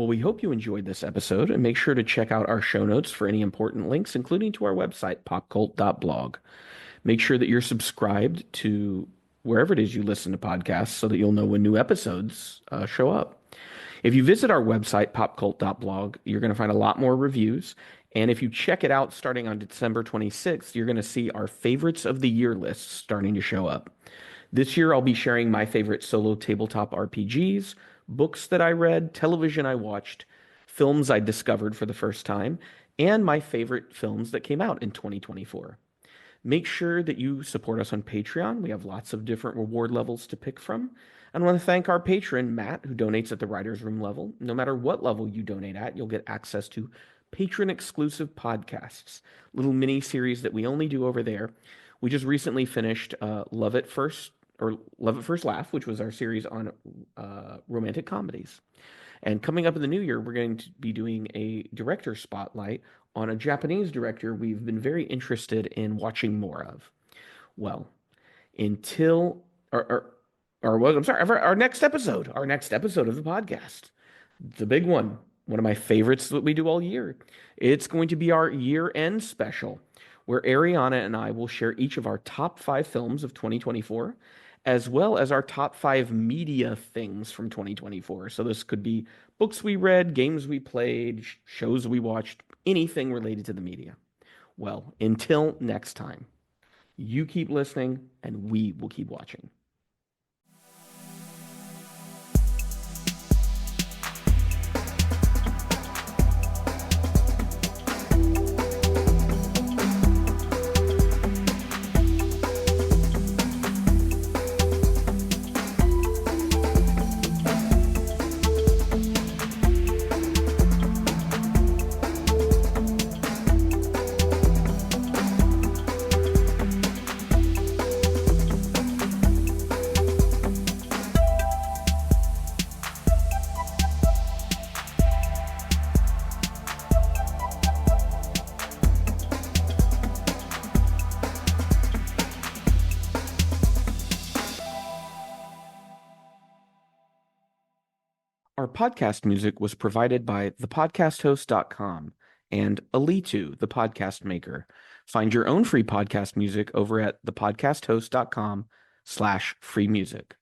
Well, we hope you enjoyed this episode, and make sure to check out our show notes for any important links, including to our website, popcult.blog. Make sure that you're subscribed to wherever it is you listen to podcasts so that you'll know when new episodes show up. If you visit our website, popcult.blog, you're going to find a lot more reviews. And if you check it out starting on December 26th, you're going to see our favorites of the year lists starting to show up. This year, I'll be sharing my favorite solo tabletop RPGs, books that I read, television I watched, films I discovered for the first time, and my favorite films that came out in 2024. Make sure that you support us on Patreon. We have lots of different reward levels to pick from. And I want to thank our patron, Matt, who donates at the Writers Room level. No matter what level you donate at, you'll get access to patron-exclusive podcasts, little mini-series that we only do over there. We just recently finished Love at First Laugh, which was our series on romantic comedies. And coming up in the new year, we're going to be doing a director spotlight on a Japanese director we've been very interested in watching more of. Well, until our next episode of the podcast, the big one of my favorites that we do all year. It's going to be our year-end special, where Ariana and I will share each of our top 5 films of 2024, as well as our top 5 media things from 2024. So this could be books we read, games we played, shows we watched, anything related to the media. Well, until next time, you keep listening and we will keep watching. Our podcast music was provided by thepodcasthost.com and Alitu, the podcast maker. Find your own free podcast music over at thepodcasthost.com/free music.